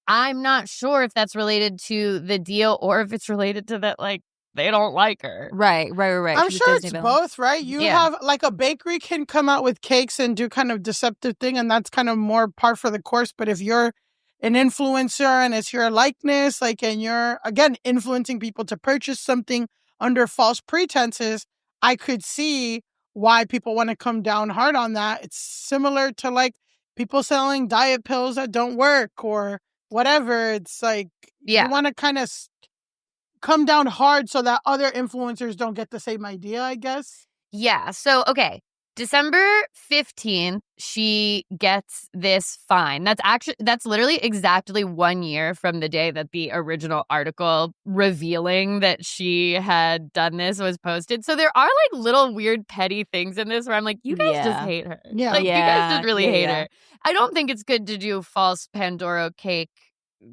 I'm not sure if that's related to the deal or if it's related to that, like, they don't like her. Right. I'm sure it's both, right? You have, like, a bakery can come out with cakes and do kind of deceptive thing, and that's kind of more par for the course. But if you're an influencer and it's your likeness, like, and you're, again, influencing people to purchase something under false pretenses, I could see why people want to come down hard on that. It's similar to like people selling diet pills that don't work or whatever. It's like you want to kind of come down hard so that other influencers don't get the same idea, I guess. Yeah. So, okay. December 15th, she gets this fine. That's literally exactly 1 year from the day that the original article revealing that she had done this was posted. So there are like little weird petty things in this where I'm like, you guys just hate her. Yeah. Like you guys just really hate her. I don't think it's good to do false PandoroGate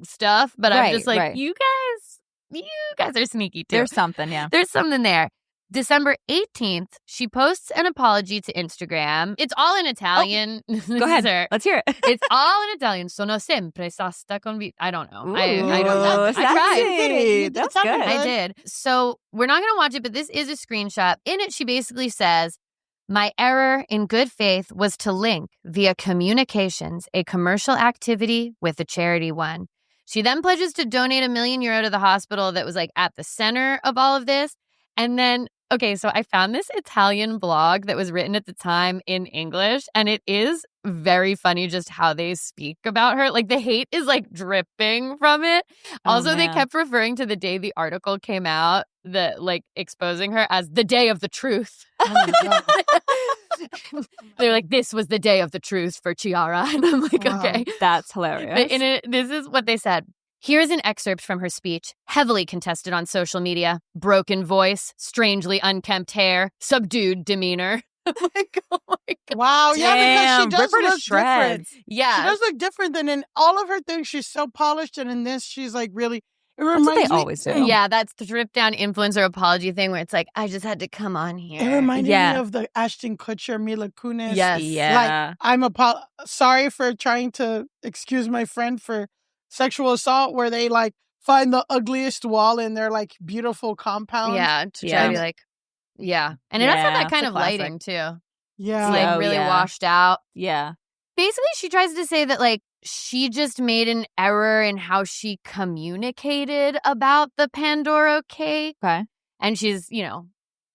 stuff, but I'm just like, you guys are sneaky too. There's something, yeah. There's something there. December 18th, she posts an apology to Instagram. It's all in Italian. Go ahead. Let's hear it. It's all in Italian. Sono sempre stata convinta. I don't know. Ooh, I don't know. I tried. That's good. I did. So we're not going to watch it, but this is a screenshot. In it, she basically says, my error in good faith was to link via communications a commercial activity with a charity one. She then pledges to donate €1 million to the hospital that was like at the center of all of this. And then, okay, so I found this Italian blog that was written at the time in English, and it is very funny just how they speak about her. Like, the hate is, like, dripping from it. Also, they kept referring to the day the article came out, exposing her as the day of the truth. Oh my God. They're like, this was the day of the truth for Chiara. And I'm like, okay. That's hilarious. But this is what they said. Here's an excerpt from her speech, heavily contested on social media. Broken voice, strangely unkempt hair, subdued demeanor. I'm like, oh my God. Wow, yeah, because she does look shreds. different. Yeah. She does look different than in all of her things. She's so polished, and in this, she's like really, it That's what reminds they me. always do. Yeah, that's the drip down influencer apology thing where it's like, I just had to come on here. It reminded me of the Ashton Kutcher, Mila Kunis. Yes. Yeah. Like, I'm sorry for trying to excuse my friend for sexual assault, where they like find the ugliest wall in their like beautiful compound. Yeah, to try to be like, yeah. And it does have that kind of lighting too. Yeah. It's like really washed out. Yeah. Basically, she tries to say that like she just made an error in how she communicated about the PandoroGate. Okay. And she's,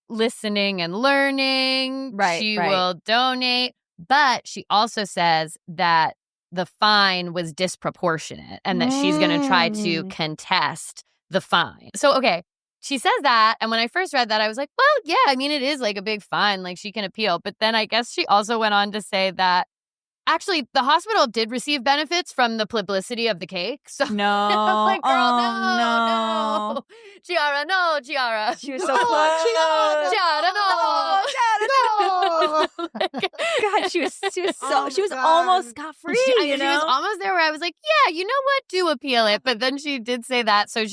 listening and learning. Right. She will donate. But she also says that the fine was disproportionate and that she's going to try to contest the fine. So, okay, she says that. And when I first read that, I was like, well, yeah, I mean, it is like a big fine. Like she can appeal. But then I guess she also went on to say that actually the hospital did receive benefits from the publicity of the cake. So No. I'm like, girl, no. Chiara, no, Chiara. She was so close. Chiara, no. No. God, she was God. almost scot-free, She was almost there where I was like, yeah, you know what? Do appeal it. But then she did say that. So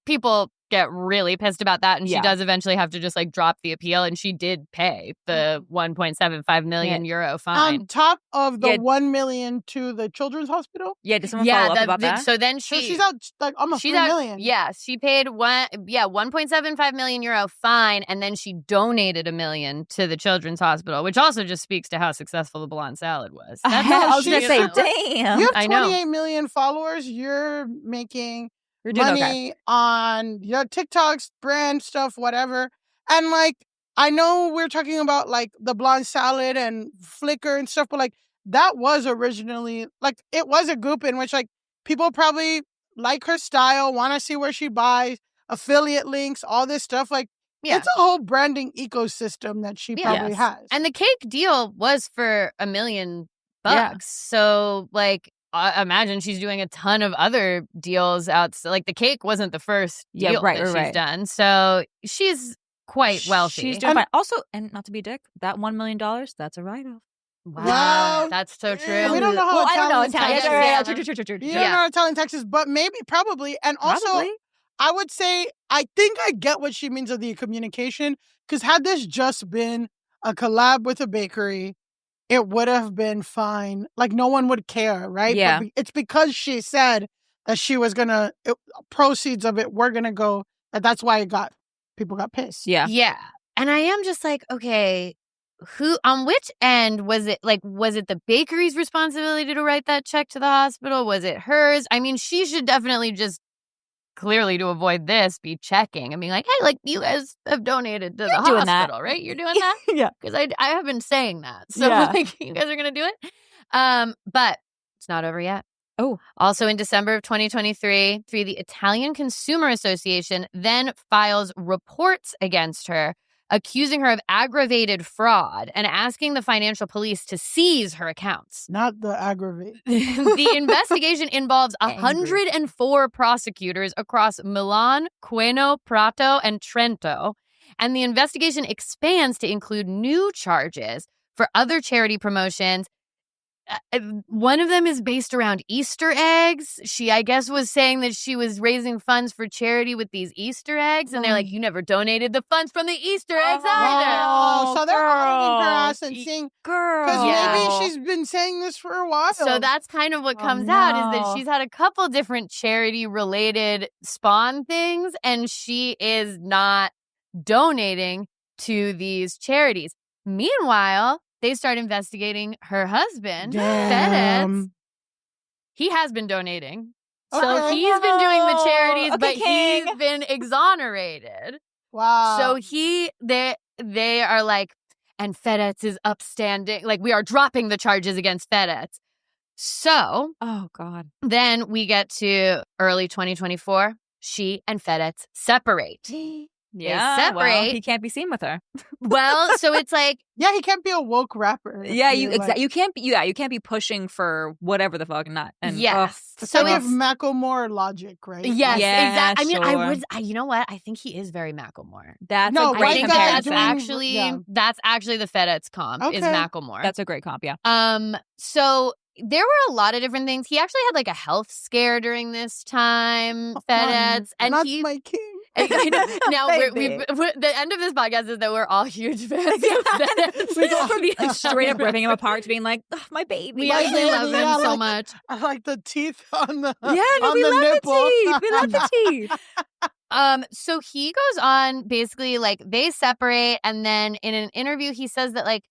people get really pissed about that. And she does eventually have to just like drop the appeal. And she did pay the 1.75 million euro fine. On top of the 1 million to the children's hospital? Yeah, did someone follow up about that? So then So she's out like almost 3 million. Yeah, she paid 1.75 million euro fine, and then she donated $1 million to the children's hospital, which also just speaks to how successful the blonde salad was. I was going to say, damn. You have 28 million followers. You're making money on TikToks, brand stuff, whatever. And like, I know we're talking about like the blonde salad and Flickr and stuff, but like that was originally like it was a group in which like people probably like her style, want to see where she buys, affiliate links, all this stuff. Like it's a whole branding ecosystem that she probably has. And the cake deal was for $1 million. Yeah. So like, imagine she's doing a ton of other deals out. So, like the cake wasn't the first deal that she's done. So she's quite wealthy. She's doing fine. Also, and not to be a dick, that $1 million, that's a write-off. Wow. That's so true. We don't know how I don't know Italian. True. You don't know Italian taxes, but maybe, probably. And also, I would say, I think I get what she means of the communication, because had this just been a collab with a bakery, it would have been fine. Like, no one would care, right? Yeah. But it's because she said that she was proceeds of it were going to go, that's why people got pissed. Yeah. Yeah. And I am just like, okay, on which end was it? Like, was it the bakery's responsibility to write that check to the hospital? Was it hers? I mean, she should definitely just clearly to avoid this, be checking and being like, hey, like, you guys have donated to the hospital, right? You're doing that? Yeah. Because I have been saying that. So, like, you guys are going to do it? But it's not over yet. Oh. Also in December of 2023, the Italian Consumer Association then files reports against her, accusing her of aggravated fraud and asking the financial police to seize her accounts. Not the aggravate. The investigation involves 104 prosecutors across Milan, Queno, Prato, and Trento. And the investigation expands to include new charges for other charity promotions. One of them is based around Easter eggs. She, I guess, was saying that she was raising funds for charity with these Easter eggs. And they're like, you never donated the funds from the Easter eggs either. Oh, so they're auditing her ass and seeing, because maybe she's been saying this for a while. So that's kind of what comes out, is that she's had a couple different charity-related Spawn things, and she is not donating to these charities. Meanwhile, they start investigating her husband, Fedez. He has been donating. So he's been doing the charities, but he's been exonerated. Wow. So they are like, and Fedez is upstanding. Like, we are dropping the charges against Fedez. So, oh God. Then we get to early 2024. She and Fedez separate. Yeah, they separate. Well, he can't be seen with her. Well, so it's like, yeah, he can't be a woke rapper. Yeah, you can't be. Yeah, you can't be pushing for whatever the fuck not. And, yes, so we have Macklemore logic, right? Yes, exactly. I mean, sure. you know what? I think he is very Macklemore. That's a great comparison. That's actually the Fedez comp is Macklemore. That's a great comp. Yeah. So there were a lot of different things. He actually had like a health scare during this time, Fedez, and not my king. Now, the end of this podcast is that we're all huge fans of Fedez. We go from being like straight up ripping him apart to being like, oh, my baby. We actually love him so much. I like the teeth on the we love nipple. The teeth. We love the teeth. So he goes on, basically, like, they separate, and then in an interview, he says that, like,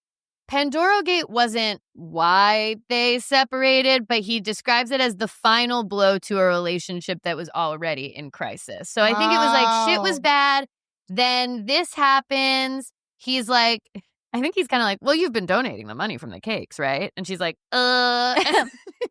PandoroGate wasn't why they separated, but he describes it as the final blow to a relationship that was already in crisis. So I think it was like, shit was bad. Then this happens. He's like, I think he's kind of like, well, you've been donating the money from the cakes, right? And she's like, well. He's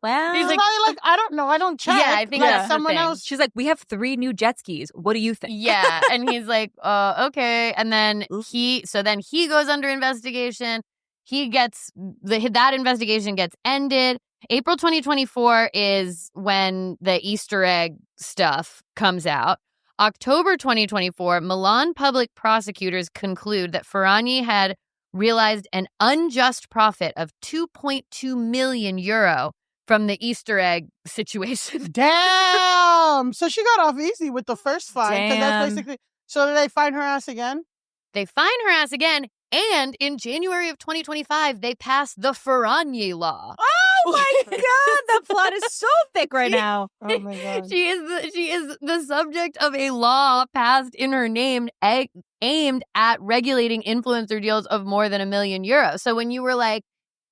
like, I don't know. I don't check. Yeah, I think that's someone else. She's like, we have 3 new jet skis. What do you think? Yeah. And he's like, okay. And then he goes under investigation. He gets that investigation gets ended. April 2024 is when the Easter egg stuff comes out. October 2024, Milan public prosecutors conclude that Ferragni had realized an unjust profit of 2.2 million euro from the Easter egg situation. Damn! So she got off easy with the first fine. Damn. That's basically. So did they fine her ass again? They fine her ass again. And in January of 2025, they passed the Ferragni law. Oh my God, the plot is so thick right now. Oh my God. She is the subject of a law passed in her name aimed at regulating influencer deals of more than €1 million. So when you were like,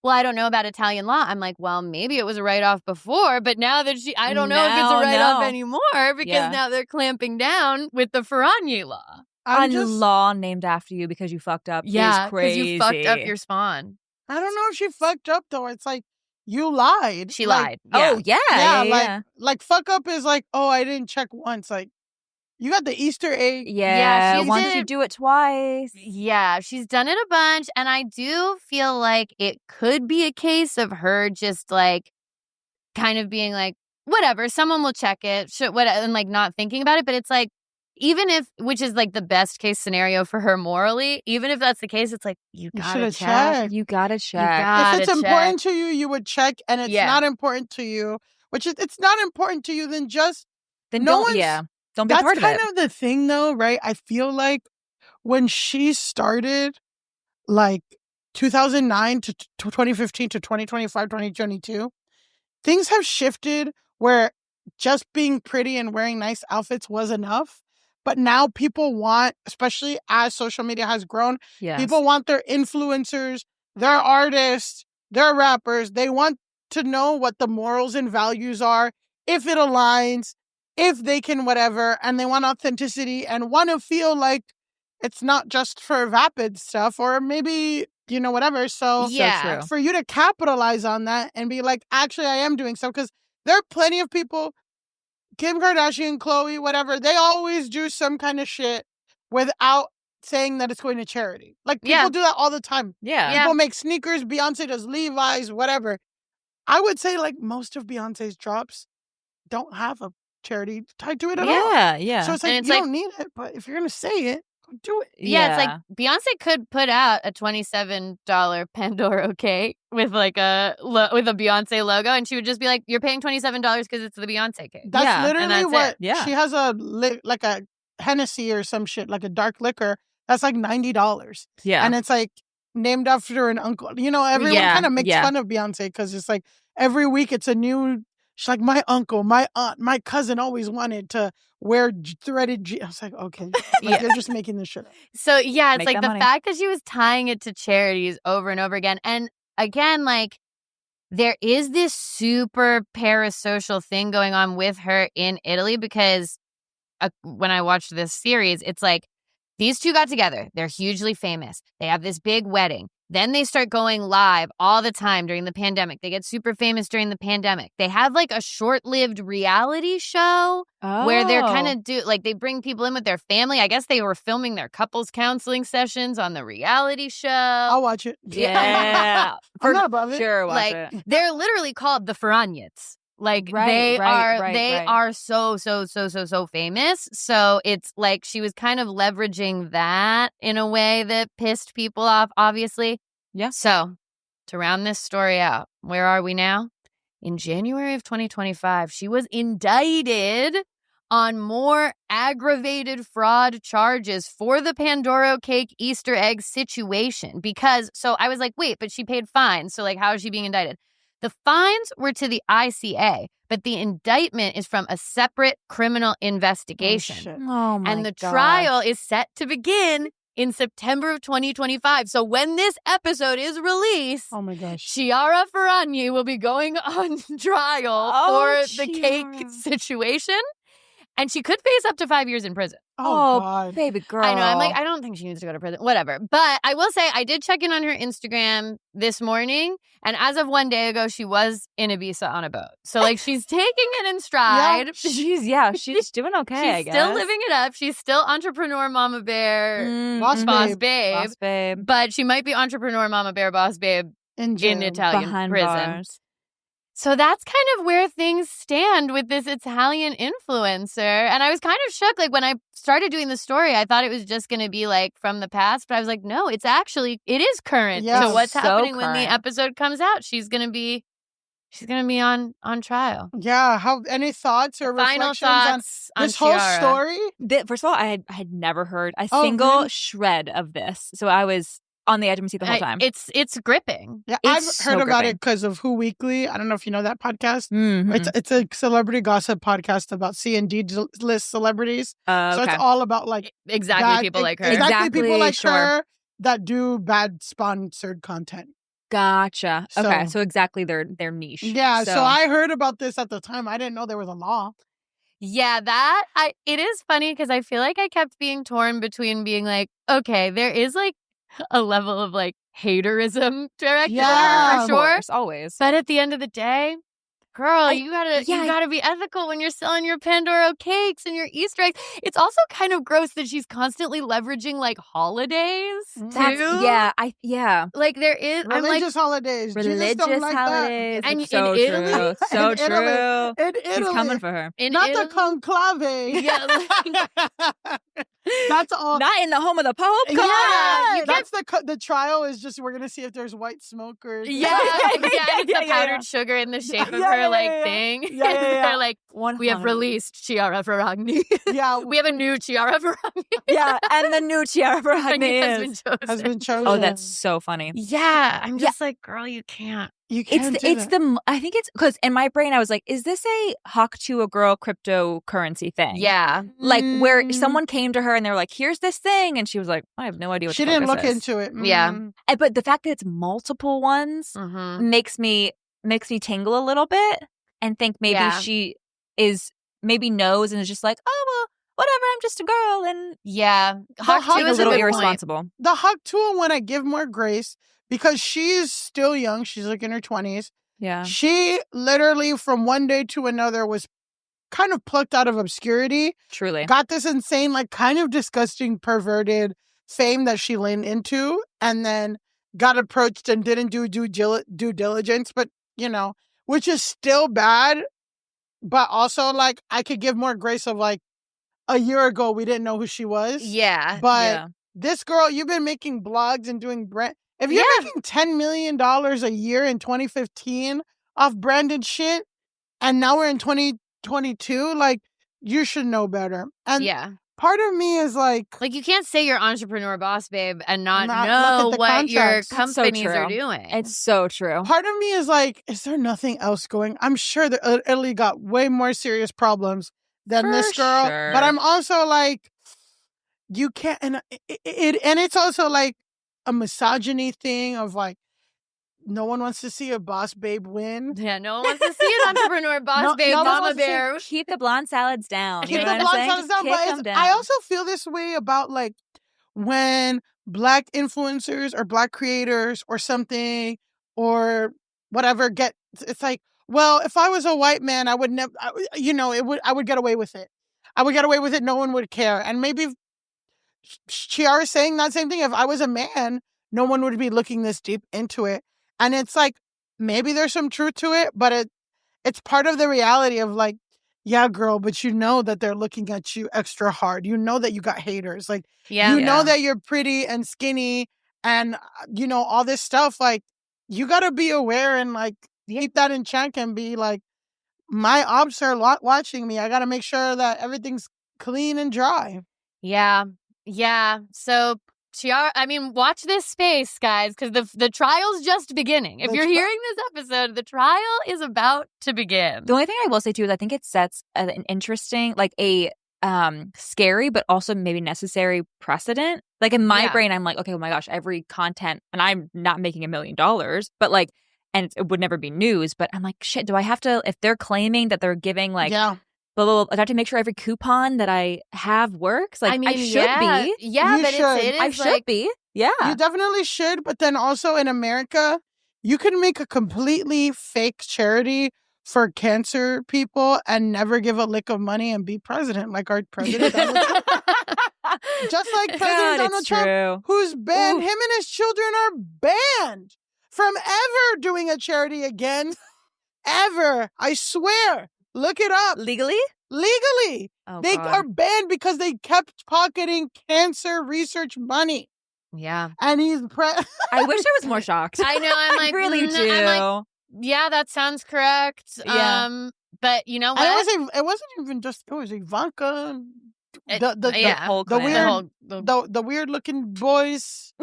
well, I don't know about Italian law, I'm like, well, maybe it was a write-off before, but now that I don't know if it's a write-off anymore because now they're clamping down with the Ferragni law. Law named after you because you fucked up. Yeah, because you fucked up your spawn. I don't know if she fucked up though. It's like you lied. She lied. Yeah. Oh yeah. Like fuck up is like, oh, I didn't check once. Like you got the Easter egg. Yeah. Once you do it twice. Yeah, she's done it a bunch, and I do feel like it could be a case of her just like kind of being like, whatever, someone will check it, and like not thinking about it. But it's like, even if, which is like the best case scenario for her morally, even if that's the case, it's like, you gotta check. You gotta check. If it's important to you, you would check, and it's not important to you, it's not important to you, then don't be part of it. That's kind of the thing though, right? I feel like when she started, like 2009 to 2015 to 2025, 2022, things have shifted where just being pretty and wearing nice outfits was enough. But now people want, especially as social media has grown, people want their influencers, their artists, their rappers. They want to know what the morals and values are, if it aligns. if they can whatever, and they want authenticity and want to feel like it's not just for vapid stuff or maybe, whatever. So for you to capitalize on that and be like, actually, I am doing stuff, because there are plenty of people, Kim Kardashian, Khloe, whatever, they always do some kind of shit without saying that it's going to charity. Like, people do that all the time. Yeah. People make sneakers, Beyonce does Levi's, whatever. I would say, like, most of Beyonce's drops don't have a charity tied to it at all. Yeah. So it's like, you don't need it, but if you're going to say it, do it. Yeah, it's like Beyonce could put out a $27 PandoroGate with like with a Beyonce logo, and she would just be like, "You're paying $27 because it's the Beyonce cake." That's literally what. Yeah, she has like a Hennessy or some shit, like a dark liquor. That's like $90. Yeah, and it's like named after an uncle. Everyone kind of makes fun of Beyonce because it's like every week it's a new. She's like, my uncle, my aunt, my cousin always wanted to wear threaded jeans. I was like, okay, you're just making this shit up. So it's like the fact that she was tying it to charities over and over again. And again, like, there is this super parasocial thing going on with her in Italy, because when I watched this series, it's like these two got together. They're hugely famous. They have this big wedding. Then they start going live all the time during the pandemic. They get super famous during the pandemic. They have like a short-lived reality show where they're kind of they bring people in with their family. I guess they were filming their couples counseling sessions on the reality show. I'll watch it. Yeah. I'm not above it. Sure, watch it. They're literally called the Ferragni. Like, they are so famous. So it's like she was kind of leveraging that in a way that pissed people off, obviously. Yeah. So to round this story out, where are we now? In January of 2025, she was indicted on more aggravated fraud charges for the PandoroGate Easter egg situation. So I was like, wait, but she paid fines. So like, how is she being indicted? The fines were to the ICA, but the indictment is from a separate criminal investigation. Oh my And the trial is set to begin in September of 2025. So when this episode is released, oh my gosh, Chiara Ferragni will be going on trial for the cake situation. And she could face up to 5 years in prison. Oh, God. Baby girl. I know. I'm like, I don't think she needs to go to prison. Whatever. But I will say, I did check in on her Instagram this morning. And as of 1 day ago, she was in Ibiza on a boat. So, like, she's taking it in stride. Yeah, she's doing okay, I guess. Still living it up. She's still entrepreneur mama bear, boss babe. But she might be entrepreneur mama bear, boss babe in Italian prison. Bars. So that's kind of where things stand with this Italian influencer. And I was kind of shook. Like, when I started doing the story, I thought it was just going to be like from the past. But I was like, no, it is current to what's happening when the episode comes out. She's going to be on trial. Yeah. Any thoughts or final reflections thoughts on this Chiara? whole story? First of all, I had never heard a single shred of this. So I was on the edge of my seat the whole time. It's gripping. Yeah, I've heard about it because of Who Weekly. I don't know if you know that podcast. Mm-hmm. It's a celebrity gossip podcast about C&D list celebrities. So it's all about like people like her. Exactly people like her that do bad sponsored content. Gotcha. Okay, so exactly their niche. Yeah, so I heard about this at the time. I didn't know there was a law. Yeah, it is funny because I feel like I kept being torn between being like, okay, there is like a level of like haterism directed at her, for sure. Course, always. But at the end of the day, girl, you gotta be ethical when you're selling your Pandoro cakes and your Easter eggs. It's also kind of gross that she's constantly leveraging like holidays too. Like there is religious holidays. Religious holidays. And so in Italy, true. So in true. Italy, in Italy, he's coming for her. Not the conclave. Yeah. That's all. Not in the home of the Pope. Come on. That's the trial is just we're gonna see if there's white smoke or it's the powdered sugar in the shape of her thing. They're like, 100. We have released Chiara Ferragni. We have a new Chiara Ferragni. And the new Chiara Ferragni has been chosen. Oh, that's so funny. Yeah, I'm just like, girl, you can't. I think it's because in my brain I was like, is this a hawk to a girl cryptocurrency thing? Yeah. Like where someone came to her and they were like, here's this thing. And she was like, I have no idea what she didn't look into it. Yeah. But the fact that it's multiple ones makes me tingle a little bit and think maybe she is maybe knows and is just like, oh, well, whatever, I'm just a girl. And Hug a little irresponsible. The hug to a one I give more grace because she's still young. She's like in her 20s. Yeah. She literally from one day to another was kind of plucked out of obscurity. Truly. Got this insane, like kind of disgusting, perverted fame that she leaned into and then got approached and didn't do due diligence, but, which is still bad. But also, like, I could give more grace of, like, a year ago, we didn't know who she was. Yeah. But this girl, you've been making blogs and doing brand. If you're making $10 million a year in 2015 off branded shit, and now we're in 2022, like, you should know better. And part of me is like you can't say you're entrepreneur boss babe and not know what your companies are doing. It's so true. Part of me is like, is there nothing else going? I'm sure that Italy got way more serious problems than this girl. Sure. But I'm also like, you can't, and it's also like a misogyny thing of like, no one wants to see a boss babe win. Yeah, no one wants to see an entrepreneur boss babe mama bear. Keep the blonde salads down. Keep the blonde salads down. But I also feel this way about like when Black influencers or Black creators or something or whatever it's like, well, if I was a white man, I would never, I would get away with it. I would get away with it. No one would care. And maybe Chiara is saying that same thing. If I was a man, no one would be looking this deep into it. And it's like, maybe there's some truth to it, but it's part of the reality of like, yeah, girl, but you know that they're looking at you extra hard. You know that you got haters. Like, know that you're pretty and skinny and, all this stuff. Like, you got to be aware and like keep that in check and be like, my ops are watching me. I got to make sure that everything's clean and dry. Yeah. Yeah. So Chiara, watch this space, guys, because the trial's just beginning. If you're hearing this episode, the trial is about to begin. The only thing I will say, too, is I think it sets an interesting, like a scary, but also maybe necessary precedent. Like in my brain, I'm like, okay, oh my gosh, every content, and I'm not making $1 million, but like, and it would never be news, but I'm like, shit, do I have to, if they're claiming that they're giving like, blah, blah, blah, I have to make sure every coupon that I have works. Like, I should be. Yeah, but it is I should be. Yeah. You definitely should. But then also in America, you can make a completely fake charity for cancer people and never give a lick of money and be president like our president. Just like President Donald Trump, who's banned, him and his children are banned from ever doing a charity again. Ever. I swear. Look it up. Legally? Legally. Oh, they are banned because they kept pocketing cancer research money. Yeah. And he's I wish I was more shocked. I know. I'm like, I really do. I'm like, yeah, that sounds correct. Yeah. But you know what? It wasn't even just, it was Ivanka. The weird looking boys.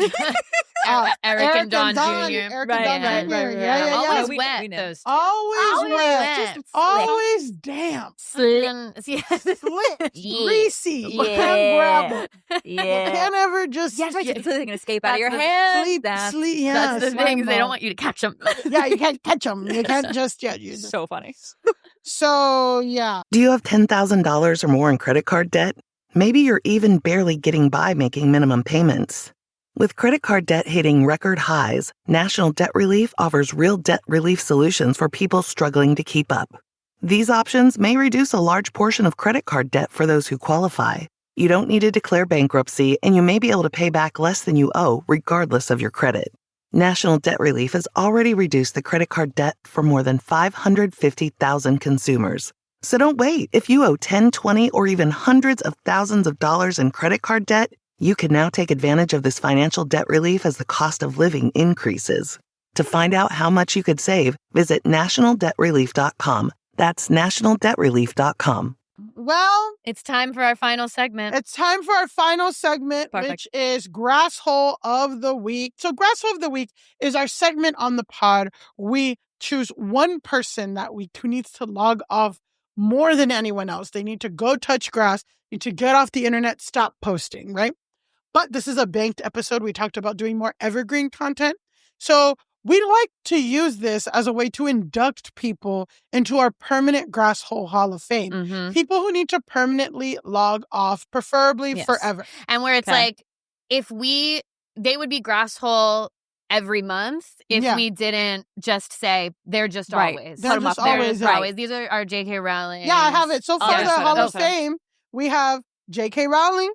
Eric and Don Jr. Eric and Don Jr. Yeah. Always wet. Those two. Always wet. Always damp. Slit. Greasy. You can't grab it. You can't ever just. Yes, right. It's going to escape out of your hands. Sleep. That's the thing. They don't want you to catch them. Yeah, you can't catch them. You can't just. So funny. So, yeah. Do you have $10,000 or more in credit card debt? Maybe you're even barely getting by making minimum payments. With credit card debt hitting record highs, National Debt Relief offers real debt relief solutions for people struggling to keep up. These options may reduce a large portion of credit card debt for those who qualify. You don't need to declare bankruptcy, and you may be able to pay back less than you owe, regardless of your credit. National Debt Relief has already reduced the credit card debt for more than 550,000 consumers. So don't wait. If you owe 10, 20, or even hundreds of thousands of dollars in credit card debt, you can now take advantage of this financial debt relief as the cost of living increases. To find out how much you could save, visit nationaldebtrelief.com. That's nationaldebtrelief.com. Well, it's time for our final segment. Perfect. Which is Grasshole of the Week. So Grasshole of the Week is our segment on the pod. We choose one person that week who needs to log off more than anyone else. They need to go touch grass, need to get off the internet, stop posting, right? But this is a banked episode. We talked about doing more evergreen content. So we like to use this as a way to induct people into our permanent Grasshole Hall of Fame. Mm-hmm. People who need to permanently log off, preferably forever. And where it's like, they would be Grasshole every month if we didn't just say they're just always. They're just always. Always. These are our J.K. Rowling. Yeah, I have it. So for the Hall of Fame, we have J.K. Rowling,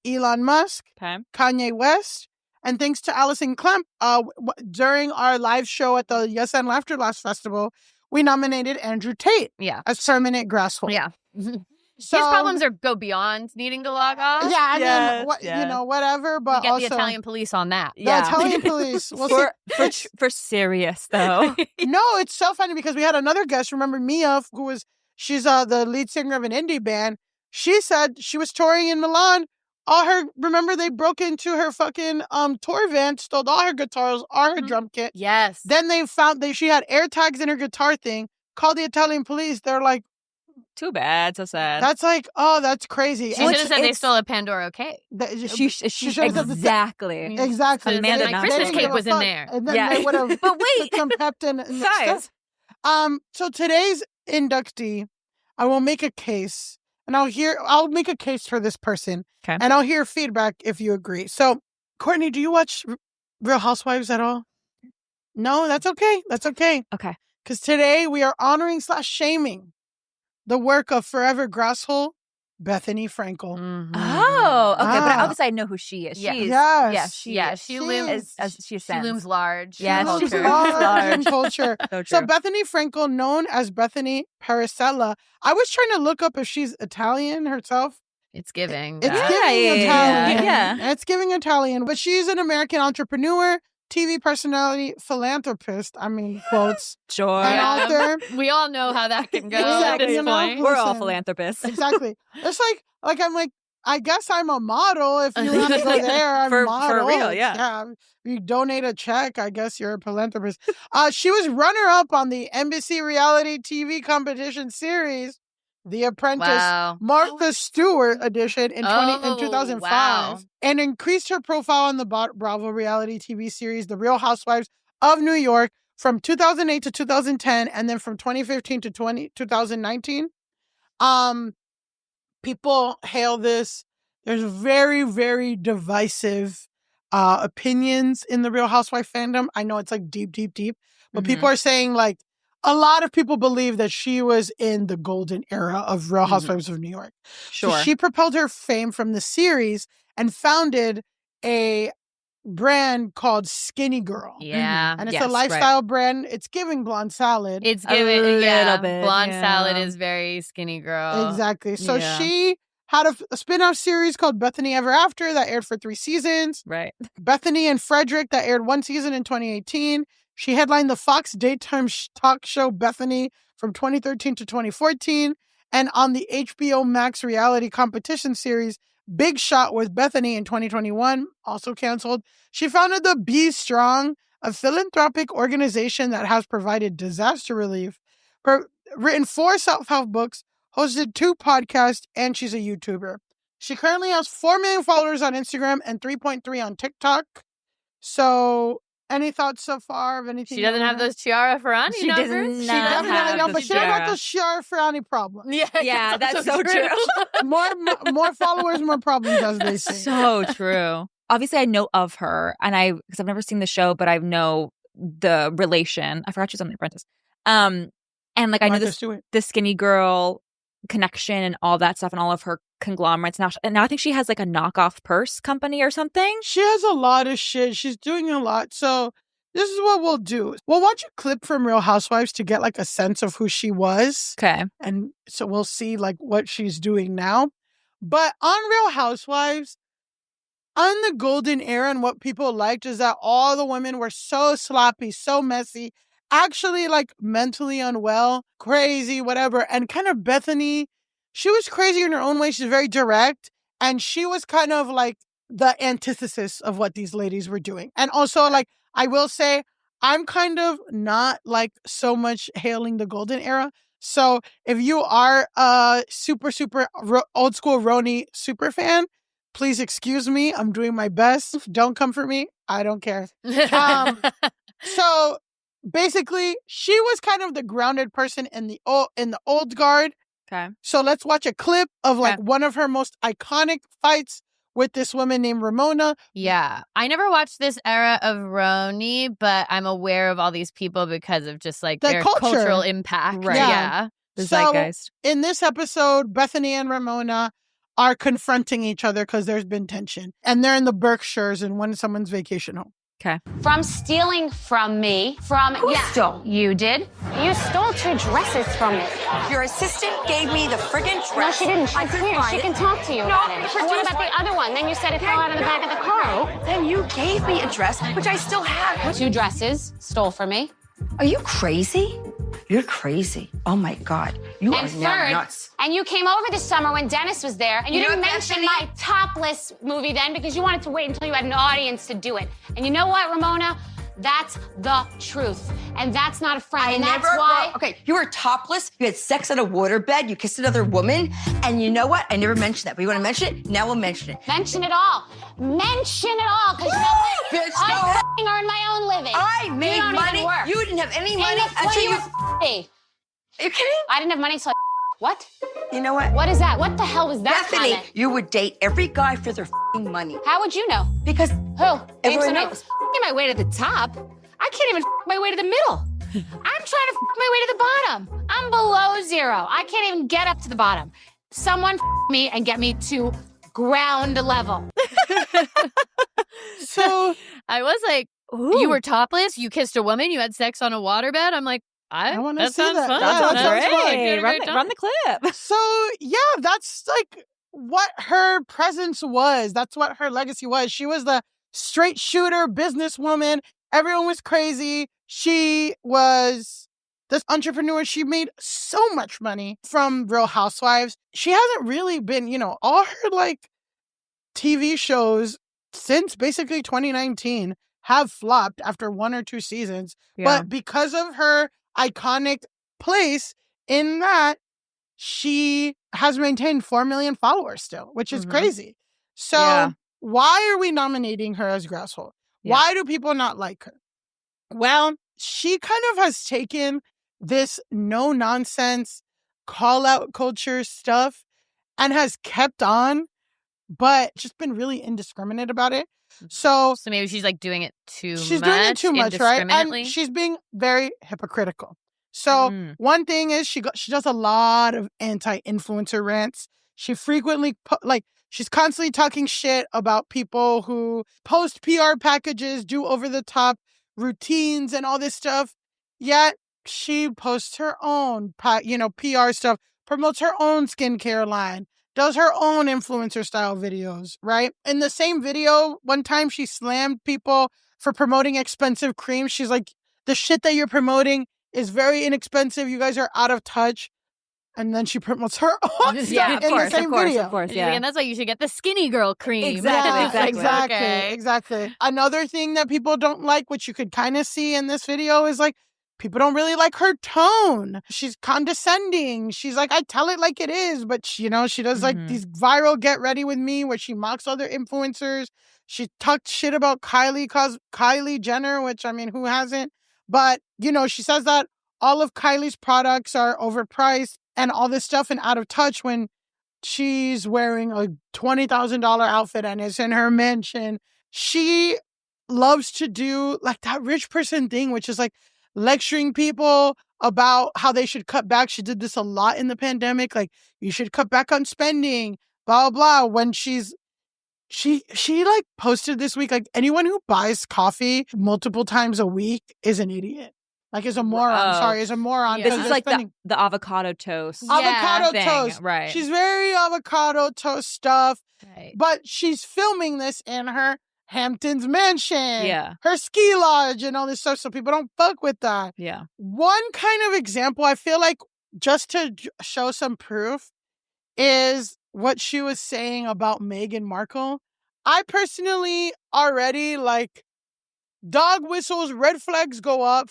Elon Musk, Kanye West, and thanks to Allison Klemp, during our live show at the Yes and Laughter Last Festival, we nominated Andrew Tate as permanent Grasshole. Yeah. So, his problems go beyond needing to log off. Yeah, I mean, whatever. But we get also the Italian police on that. The Italian police. For serious though. No, it's so funny because we had another guest. Remember Mia, she's the lead singer of an indie band. She said she was touring in Milan. Remember they broke into her fucking tour van, stole all her guitars, all her drum kit. Yes. Then they found she had air tags in her guitar thing. Called the Italian police. They're like, too bad. So sad. That's like, that's crazy. She should have said they stole a PandoroGate. She should have exactly. Exactly. Amanda, my Christmas cake was in there. And then they would have but wait. put some Peptin and stuff. So today's inductee, I will make a case. And I'll make a case for this person. Okay. And I'll hear feedback if you agree. So, Courtney, do you watch Real Housewives at all? No, that's okay. That's okay. Okay. Because today we are honoring / shaming the work of forever Grasshole, Bethenny Frankel. Mm-hmm. Oh, okay. But obviously I know who she is. She looms large. Yes, she's large in culture. So Bethenny Frankel, known as Bethenny Paracella, I was trying to look up if she's Italian herself. It's giving. It's giving Italian. Yeah. It's giving Italian. But she's an American entrepreneur, TV personality, philanthropist, quotes. Sure. And author. We all know how that can go Exactly, at this point. We're all philanthropists. Exactly. It's like I'm like, I guess I'm a model. If you want to go there, I'm a model. For real, yeah. You donate a check, I guess you're a philanthropist. She was runner-up on the NBC reality TV competition series, The Apprentice, Martha Stewart edition in 2005, and increased her profile on the Bravo reality TV series, The Real Housewives of New York, from 2008 to 2010, and then from 2015 to 2019. People hail this. There's very, very divisive opinions in the Real Housewife fandom. I know it's like deep, but people are saying like a lot of people believe that she was in the golden era of Real Housewives of New York. Sure. So she propelled her fame from the series and founded a brand called Skinny Girl. Yeah. And it's a lifestyle brand. It's giving Blonde Salad. It's giving a little bit. Blonde Salad is very Skinny Girl. Exactly. So she had a spin-off series called Bethenny Ever After that aired for 3 seasons. Right. Bethenny and Frederick that aired 1 season in 2018. She headlined the Fox daytime talk show Bethenny from 2013 to 2014. And on the HBO Max reality competition series Big Shot with Bethenny in 2021, also canceled. She founded the Be Strong, a philanthropic organization that has provided disaster relief, written 4 self-help books, hosted 2 podcasts, and she's a YouTuber. She currently has 4 million followers on Instagram and 3.3 on TikTok. So, any thoughts so far of anything? She doesn't have those Chiara Ferragni She numbers. does She not definitely don't, but she doesn't have the the Chiara Ferragni problem. Yeah, that's so true. More followers, more problems, as they say. So true. Obviously, I know of her, and because I've never seen the show, but I know the relation. I forgot she was on The Apprentice. And like I know the Skinny Girl connection and all that stuff, and all of her conglomerates now. And now I think she has like a knockoff purse company or something. She has a lot of shit. She's doing a lot. So this is what we'll do. We'll watch a clip from Real Housewives to get like a sense of who she was. Okay. And so we'll see like what she's doing now. But on Real Housewives, on the golden era, and what people liked is that all the women were so sloppy, so messy, actually like mentally unwell, crazy, whatever. And kind of Bethenny, she was crazy in her own way. She's very direct. And she was kind of like the antithesis of what these ladies were doing. And also, like, I will say, I'm kind of not like so much hailing the golden era. So if you are a super old school Roni super fan, please excuse me. I'm doing my best. Don't come for me. I don't care. So basically, she was kind of the grounded person in the old guard. Okay. So let's watch a clip of one of her most iconic fights with this woman named Ramona. Yeah. I never watched this era of Roni, but I'm aware of all these people because of just like their cultural impact. Right. Yeah. The so zeitgeist. In this episode, Bethenny and Ramona are confronting each other because there's been tension. And they're in the Berkshires in someone's vacation home. Okay. From stealing from me. Who stole? You did. You stole 2 dresses from me. Your assistant gave me the friggin' dress. No, she didn't. She's here. She can talk to you about it. And what about the other one? Then you said it fell out of the back of the car. Then you gave me a dress, which I still have. 2 dresses stole from me. Are you crazy? You're crazy. Oh my God. You are now nuts. And you came over this summer when Dennis was there, and you didn't mention my topless movie then because you wanted to wait until you had an audience to do it. And you know what, Ramona? That's the truth. And that's not a friend. And that's why. Okay, you were topless, you had sex on a waterbed, you kissed another woman, and you know what? I never mentioned that. But you want to mention it? Now we'll mention it. Mention it all. Mention it all. Because you know what? Bitch, I f***ing earn my own living. I made money. You didn't have any money until you. Are you kidding? I didn't have money, so what? You know what? What is that? What the hell was that Bethenny, comment? you would date every guy for their f***ing money. How would you know? Because who? Everyone knows. F***ing my way to the top. I can't even f*** my way to the middle. I'm trying to f*** my way to the bottom. I'm below 0. I can't even get up to the bottom. Someone f*** me and get me to ground level. So I was like, Ooh. you were topless, you kissed a woman, you had sex on a waterbed. I'm like, I want to that see sounds that. fun. Yeah, that sounds Great. fun. Run the clip. So yeah, that's like what her presence was. That's what her legacy was. She was the straight shooter businesswoman. Everyone was crazy. She was this entrepreneur. She made so much money from Real Housewives. She hasn't really been, all her like TV shows since basically 2019 have flopped after 1 or 2 seasons. Yeah. But because of her iconic place in that, she has maintained 4 million followers still, which is crazy. So why are we nominating her as Grasshole? Yeah. Why do people not like her? Well, she kind of has taken this no-nonsense call-out culture stuff and has kept on, but just been really indiscriminate about it. So maybe she's like doing it too much. She's doing it too much, right? And she's being very hypocritical. So one thing is she does a lot of anti-influencer rants. She frequently she's constantly talking shit about people who post PR packages, do over-the-top routines and all this stuff. Yet she posts her own, PR stuff, promotes her own skincare line, does her own influencer style videos, right? In the same video, one time she slammed people for promoting expensive cream. She's like, the shit that you're promoting is very inexpensive. You guys are out of touch. And then she promotes her own stuff in the same video. Of course, yeah. And that's why you should get the skinny girl cream. Exactly. Another thing that people don't like, which you could kind of see in this video, is like, people don't really like her tone. She's condescending. She's like, I tell it like it is. But, she does like these viral get ready with me where she mocks other influencers. She talked shit about Kylie Jenner, which, I mean, who hasn't? But, she says that all of Kylie's products are overpriced and all this stuff and out of touch when she's wearing a $20,000 outfit and is in her mansion. She loves to do like that rich person thing, which is like lecturing people about how they should cut back. She did this a lot in the pandemic. Like, you should cut back on spending, blah, blah, blah. When she like posted this week, like, anyone who buys coffee multiple times a week is an idiot. Like, is a moron. Is a moron. This is like the avocado toast. Avocado toast. Right. She's very avocado toast stuff. Right. But she's filming this in her Hamptons mansion. Yeah. Her ski lodge and all this stuff. So people don't fuck with that. Yeah. One kind of example, I feel like, just to show some proof, is what she was saying about Meghan Markle. I personally already dog whistles, red flags go up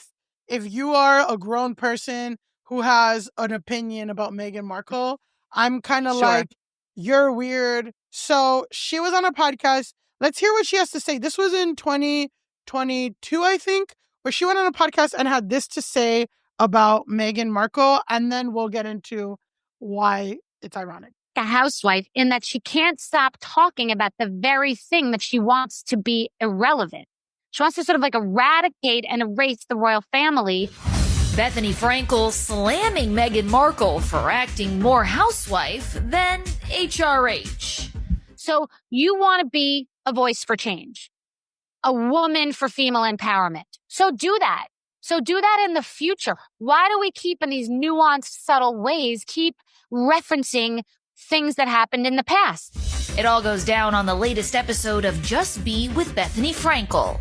if you are a grown person who has an opinion about Meghan Markle. I'm kind of like, you're weird. So she was on a podcast. Let's hear what she has to say. This was in 2022, I think, where she went on a podcast and had this to say about Meghan Markle, and then we'll get into why it's ironic. A housewife in that she can't stop talking about the very thing that she wants to be irrelevant. She wants to sort of like eradicate and erase the royal family. Bethenny Frankle slamming Meghan Markle for acting more housewife than HRH. So you want to be a voice for change, a woman for female empowerment. So do that. So do that in the future. Why do we keep in these nuanced, subtle ways, keep referencing things that happened in the past? It all goes down on the latest episode of Just Be with Bethenny Frankle.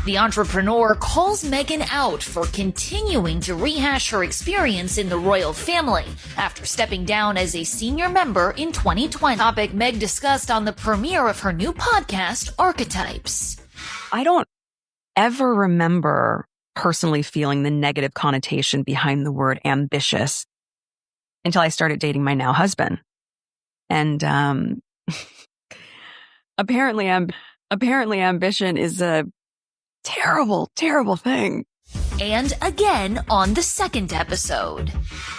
The entrepreneur calls Meghan out for continuing to rehash her experience in the royal family after stepping down as a senior member in 2020. Topic Meg discussed on the premiere of her new podcast, Archetypes. I don't ever remember personally feeling the negative connotation behind the word ambitious until I started dating my now husband. And apparently ambition is a terrible, terrible thing. And again on the second episode.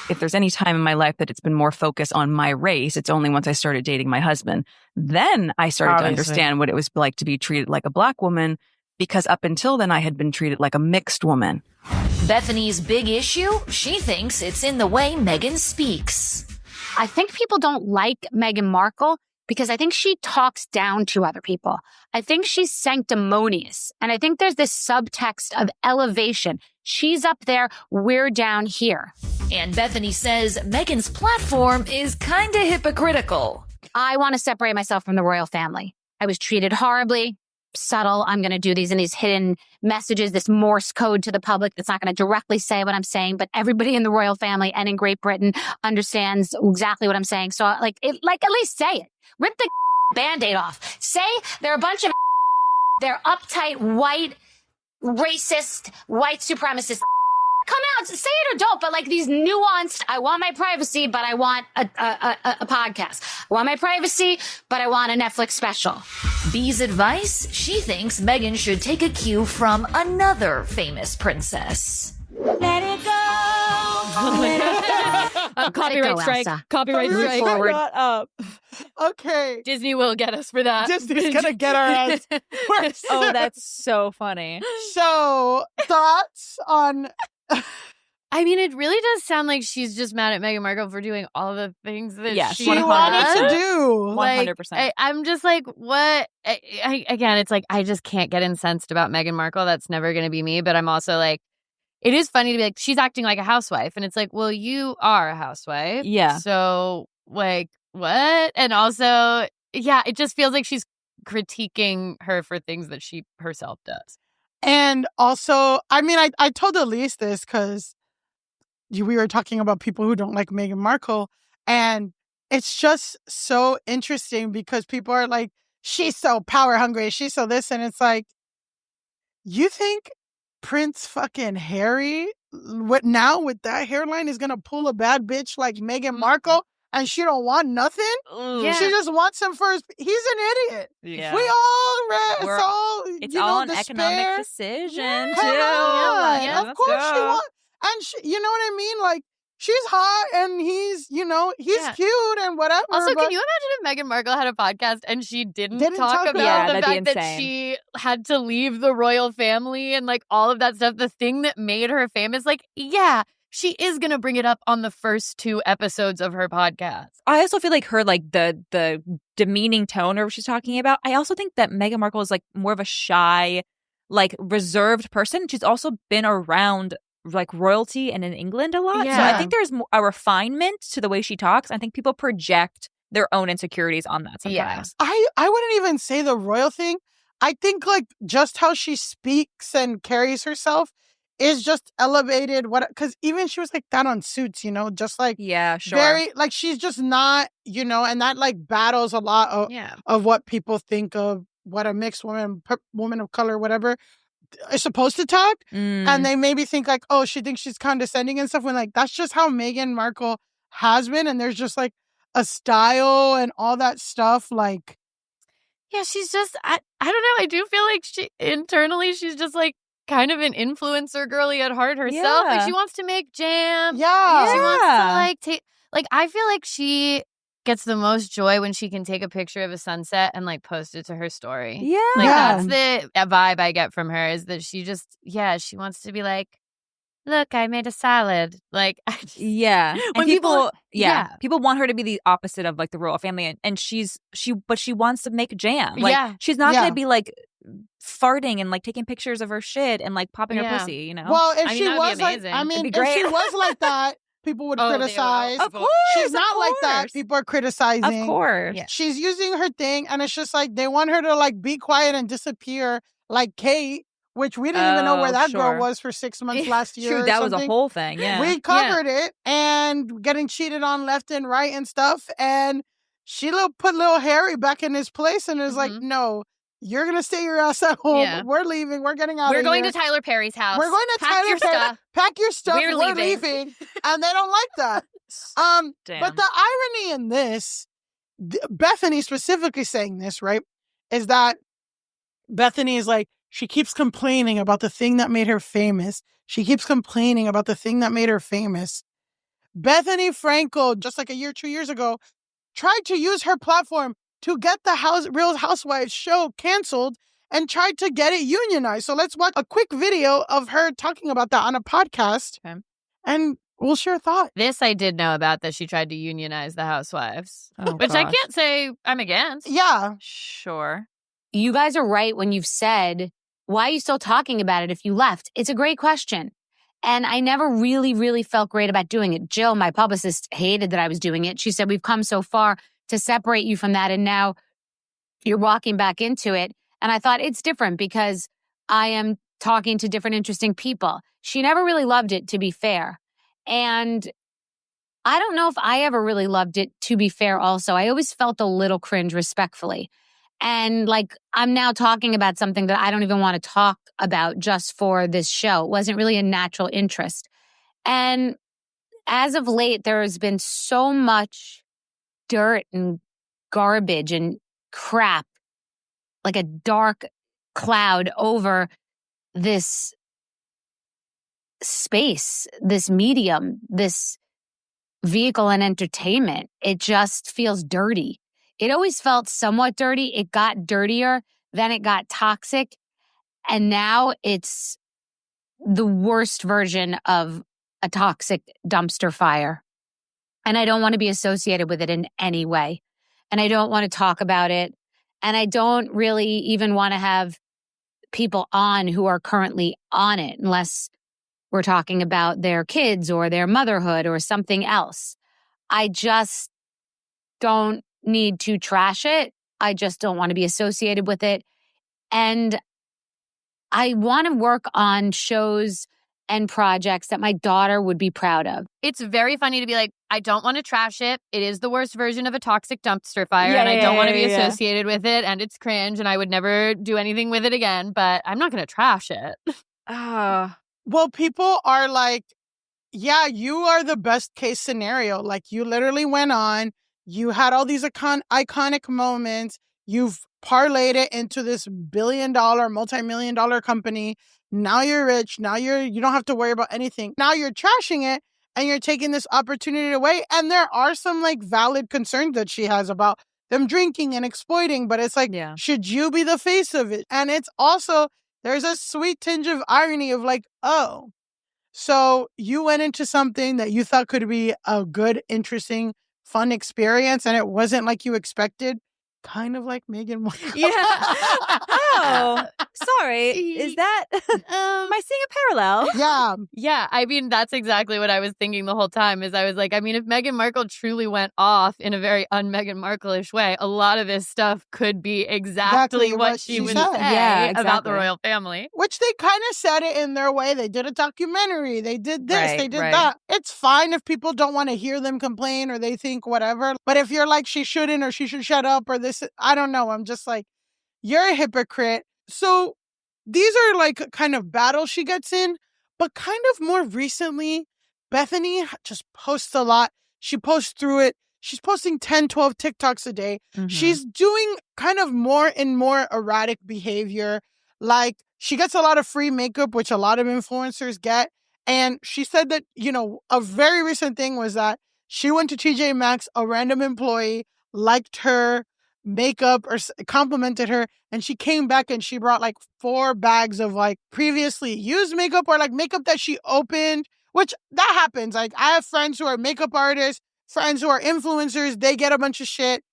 If there's any time in my life that it's been more focused on my race, it's only once I started dating my husband. Then I started to understand what it was like to be treated like a Black woman, because up until then I had been treated like a mixed woman. Bethenny's big issue? She thinks it's in the way Meghan speaks. I think people don't like Meghan Markle because I think she talks down to other people. I think she's sanctimonious. And I think there's this subtext of elevation. She's up there, we're down here. And Bethenny says Meghan's platform is kind of hypocritical. I want to separate myself from the royal family. I was treated horribly, subtle. I'm going to do these in these hidden messages, this Morse code to the public that's not going to directly say what I'm saying, but everybody in the royal family and in Great Britain understands exactly what I'm saying. So at least say it. Rip the Band-Aid off. Say they're a bunch of they're uptight, white, racist, white supremacists. Come out, say it or don't, but like these nuanced, I want my privacy, but I want a podcast. I want my privacy, but I want a Netflix special. B's advice? She thinks Meghan should take a cue from another famous princess. Let it go. Copyright strike. Copyright strike. Forward. Up. Okay. Disney will get us for that. Disney's gonna get our ass first. Oh, that's so funny. So, thoughts on... I mean, it really does sound like she's just mad at Meghan Markle for doing all the things that she wanted to do. 100%. I'm just like, what? Again, it's like, I just can't get incensed about Meghan Markle. That's never going to be me. But I'm also like, it is funny to be like, she's acting like a housewife. And it's like, well, you are a housewife. Yeah. So, like, what? And also, yeah, it just feels like she's critiquing her for things that she herself does. And also, I mean, I told Elise this because we were talking about people who don't like Meghan Markle. And it's just so interesting because people are like, she's so power hungry. She's so this. And it's like, you think Prince fucking Harry, with that hairline, is going to pull a bad bitch like Meghan Markle? And she don't want nothing? Yeah. She just wants him for his... He's an idiot. Yeah. We all... It's all an economic decision, too. Yeah, of course she wants... And you know what I mean? Like, she's hot and he's cute and whatever. Also, can you imagine if Meghan Markle had a podcast and she didn't talk about the fact that she had to leave the royal family and like all of that stuff, the thing that made her famous? Like, yeah, she is going to bring it up on the first 2 episodes of her podcast. I also feel like her, like the demeaning tone or what she's talking about. I also think that Meghan Markle is like more of a shy, like reserved person. She's also been around like royalty and in England a lot. Yeah. So I think there's a refinement to the way she talks. I think people project their own insecurities on that sometimes. Yeah. I wouldn't even say the royal thing. I think like just how she speaks and carries herself is just elevated. Because even she was like that on Suits, just like very like she's just not, and that like battles a lot of what people think of what a mixed woman of color, whatever, is supposed to talk. And they maybe think like, oh, she thinks she's condescending and stuff, when like that's just how Meghan Markle has been. And there's just like a style and all that stuff. Like, yeah, she's just, I don't know. I do feel like internally she's just like kind of an influencer girly at heart herself. Like, she wants to make jam. Yeah. She wants to, like, take... Like, I feel like she gets the most joy when she can take a picture of a sunset and, like, post it to her story. Yeah. Like, that's the vibe I get from her, is that she just, she wants to be like, look, I made a salad. Like, when people want her to be the opposite of, like, the royal family, and she wants to make jam. Like, she's not going to be, like, farting and, like, taking pictures of her shit and, like, popping her pussy, you know? Well, if she was like, if she was like that, people would criticize. Of course. She's not like that. People are criticizing. Of course. Yeah. She's using her thing, and it's just like they want her to, like, be quiet and disappear like Kate, which we didn't even know where that girl was for 6 months last year. True, that was a whole thing. Yeah. We covered it, and getting cheated on left and right and stuff. And she put little Harry back in his place and is like, no, you're going to stay your ass at home. Yeah. We're leaving. We're getting out of here. We're going to Tyler Perry's house. We're going to Tyler Perry. Pack your stuff. We're leaving. And they don't like that. But the irony in this, Bethenny specifically saying this, right, is that Bethenny is like, she keeps complaining about the thing that made her famous. She keeps complaining about the thing that made her famous. Bethenny Frankle, just like 2 years ago, tried to use her platform to get the Real Housewives show canceled and tried to get it unionized. So let's watch a quick video of her talking about that on a podcast, and we'll share thoughts. This I did know about, that she tried to unionize the Housewives, which I can't say I'm against. Yeah. Sure. You guys are right when you've said, why are you still talking about it if you left? It's a great question. And I never really, really felt great about doing it. Jill, my publicist, hated that I was doing it. She said, we've come so far to separate you from that, and now you're walking back into it. And I thought, it's different because I am talking to different interesting people. She never really loved it, to be fair. And I don't know if I ever really loved it, to be fair also. I always felt a little cringe, respectfully. And, like, I'm now talking about something that I don't even want to talk about just for this show. It wasn't really a natural interest. And as of late, there has been so much dirt and garbage and crap, like a dark cloud over this space, this medium, this vehicle and entertainment. It just feels dirty. It always felt somewhat dirty. It got dirtier, then it got toxic, and now it's the worst version of a toxic dumpster fire. And I don't want to be associated with it in any way. And I don't want to talk about it. And I don't really even want to have people on who are currently on it, unless we're talking about their kids or their motherhood or something else. I just don't need to trash it. I just don't want to be associated with it. And I want to work on shows and projects that my daughter would be proud of. It's very funny to be like, I don't want to trash it. It is the worst version of a toxic dumpster fire, and I don't want to be associated with it, and it's cringe, and I would never do anything with it again, but I'm not going to trash it. Well, people are like, yeah, you are the best case scenario. Like, you literally went on, you had all these iconic moments, you've parlayed it into this billion-dollar, multi-million-dollar company. Now you're rich. Now you don't have to worry about anything. Now you're trashing it, and you're taking this opportunity away. And there are some, like, valid concerns that she has about them drinking and exploiting, but it's like, should you be the face of it? And it's also, there's a sweet tinge of irony of like, oh, so you went into something that you thought could be a good, interesting, fun experience, and it wasn't like you expected. Kind of like Meghan Markle. Yeah. Oh, sorry. Is that, am I seeing a parallel? Yeah. Yeah. I mean, that's exactly what I was thinking the whole time, is I was like, I mean, if Meghan Markle truly went off in a very un-Meghan Markle-ish way, a lot of this stuff could be exactly what she would say about the royal family. Which they kind of said it in their way. They did a documentary. They did this. They did that. It's fine if people don't want to hear them complain or they think whatever. But if you're like, she shouldn't, or she should shut up, or this, I don't know. I'm just like, you're a hypocrite. So these are like kind of battles she gets in, but kind of more recently, Bethenny just posts a lot. She posts through it. She's posting 10, 12 TikToks a day. Mm-hmm. She's doing kind of more and more erratic behavior. Like, she gets a lot of free makeup, which a lot of influencers get. And she said that, a very recent thing was that she went to TJ Maxx, a random employee liked her makeup or complimented her, and she came back and she brought like 4 bags of like previously used makeup or like makeup that she opened, which that happens. Like I have friends who are makeup artists, friends who are influencers, they get a bunch of shit,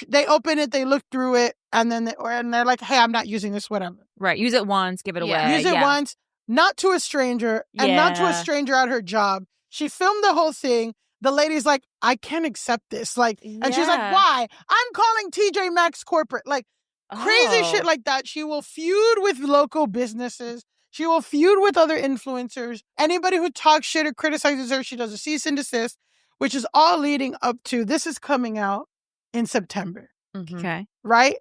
they open it, they look through it, and then they're like, hey, I'm not using this, whatever. Right. Use it once, give it away. Use it once, not to a stranger, and not to a stranger at her job. She filmed the whole thing. The lady's like, I can't accept this. Like, and she's like, why? I'm calling TJ Maxx corporate. Like, crazy shit like that. She will feud with local businesses. She will feud with other influencers. Anybody who talks shit or criticizes her, she does a cease and desist, which is all leading up to, this is coming out in September. Okay. Right?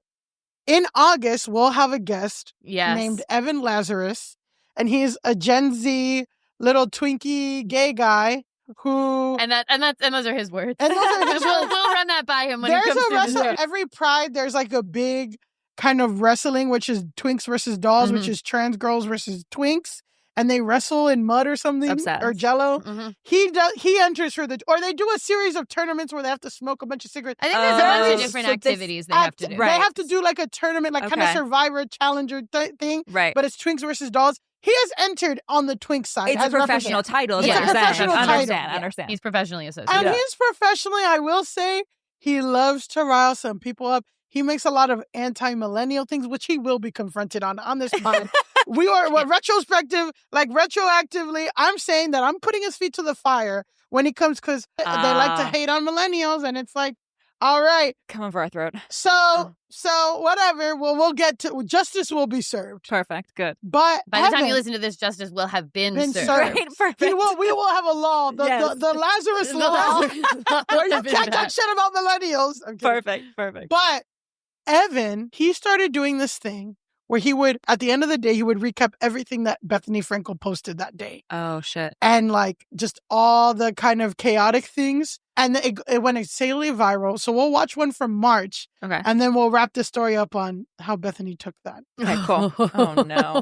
In August, we'll have a guest named Evan Lazarus, and he's a Gen Z little Twinkie gay guy who and those are his words. And those are his we'll run that by him when he comes to every Pride. There's like a big kind of wrestling, which is Twinks versus Dolls, which is trans girls versus Twinks, and they wrestle in mud or something or Jello. He enters or they do a series of tournaments where they have to smoke a bunch of cigarettes. I think there's a bunch of different activities they have to do. They have to do like a tournament, like kind of Survivor Challenger thing, right? But it's Twinks versus Dolls. He has entered on the Twink side. It's a professional title. It's a professional title. I understand. He's professionally associated. And he's professionally, I will say, he loves to rile some people up. He makes a lot of anti-millennial things, which he will be confronted on this pod. Retrospective, like retroactively, I'm saying that I'm putting his feet to the fire when he comes, because they like to hate on millennials, and it's like, all right. Coming for our throat. So whatever. We'll get to, justice will be served. Perfect. Good. But by the time you listen to this, justice will have been served. Right, perfect. We will have a law, the Lazarus law, where you can't talk shit about millennials. Okay. Perfect. But Evan, he started doing this thing where he would, at the end of the day, he would recap everything that Bethenny Frankle posted that day. Oh, shit. And like just all the kind of chaotic things. And it went insanely viral. So we'll watch one from March. Okay. And then we'll wrap the story up on how Bethenny took that. Okay, cool. Oh, no.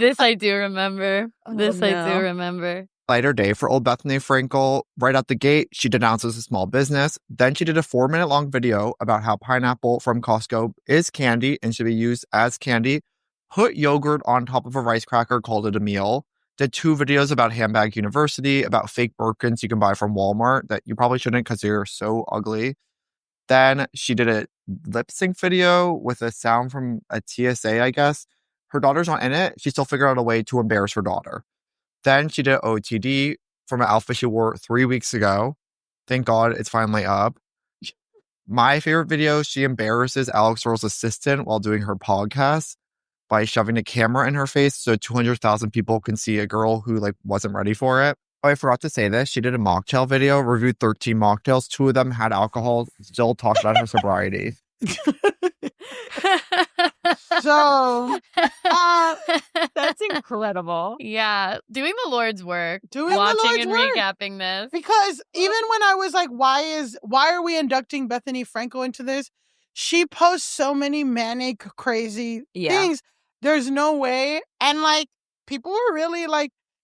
This I do remember. I do remember. Lighter day for old Bethenny Frankle. Right out the gate, she denounces a small business. Then she did a 4-minute long video about how pineapple from Costco is candy and should be used as candy. Put yogurt on top of a rice cracker, called it a meal. Did 2 videos about Handbag University, about fake Birkins you can buy from Walmart that you probably shouldn't because they're so ugly. Then she did a lip sync video with a sound from a TSA, I guess. Her daughter's not in it. She still figured out a way to embarrass her daughter. Then she did OTD from an outfit she wore 3 weeks ago. Thank God it's finally up. My favorite video, she embarrasses Alex Earl's assistant while doing her podcast by shoving a camera in her face so 200,000 people can see a girl who wasn't ready for it. Oh, I forgot to say this. She did a mocktail video, reviewed 13 mocktails. 2 of them had alcohol, still talked about her sobriety. So, that's incredible. Yeah. Doing the Lord's work. Watching and recapping this. Because even when I was like, why are we inducting Bethenny Frankle into this? She posts so many manic, crazy things. There's no way. And people were really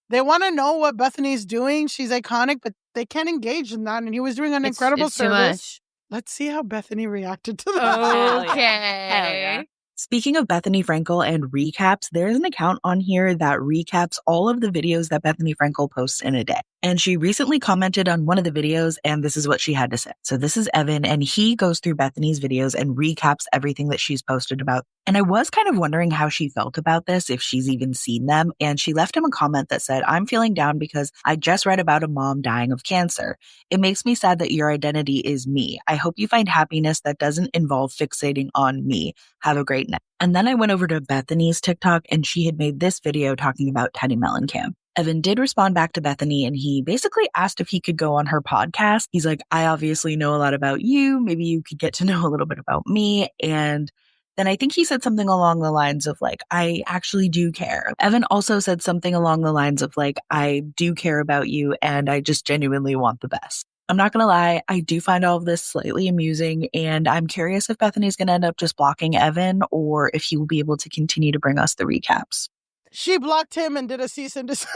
they want to know what Bethany's doing. She's iconic, but they can't engage in that. And he was doing an incredible service. Too much. Let's see how Bethenny reacted to that. Okay. Hell yeah. Speaking of Bethenny Frankle and recaps, there's an account on here that recaps all of the videos that Bethenny Frankle posts in a day. And she recently commented on one of the videos, and this is what she had to say. So this is Evan, and he goes through Bethenny's videos and recaps everything that she's posted about. And I was kind of wondering how she felt about this, if she's even seen them. And she left him a comment that said, I'm feeling down because I just read about a mom dying of cancer. It makes me sad that your identity is me. I hope you find happiness that doesn't involve fixating on me. Have a great night. And then I went over to Bethenny's TikTok, and she had made this video talking about Teddy Mellencamp. Evan did respond back to Bethenny, and he basically asked if he could go on her podcast. He's like, I obviously know a lot about you. Maybe you could get to know a little bit about me. And then I think he said something along the lines of I actually do care. Evan also said something along the lines of I do care about you and I just genuinely want the best. I'm not going to lie, I do find all of this slightly amusing, and I'm curious if Bethenny's going to end up just blocking Evan or if he will be able to continue to bring us the recaps. She blocked him and did a cease and desist.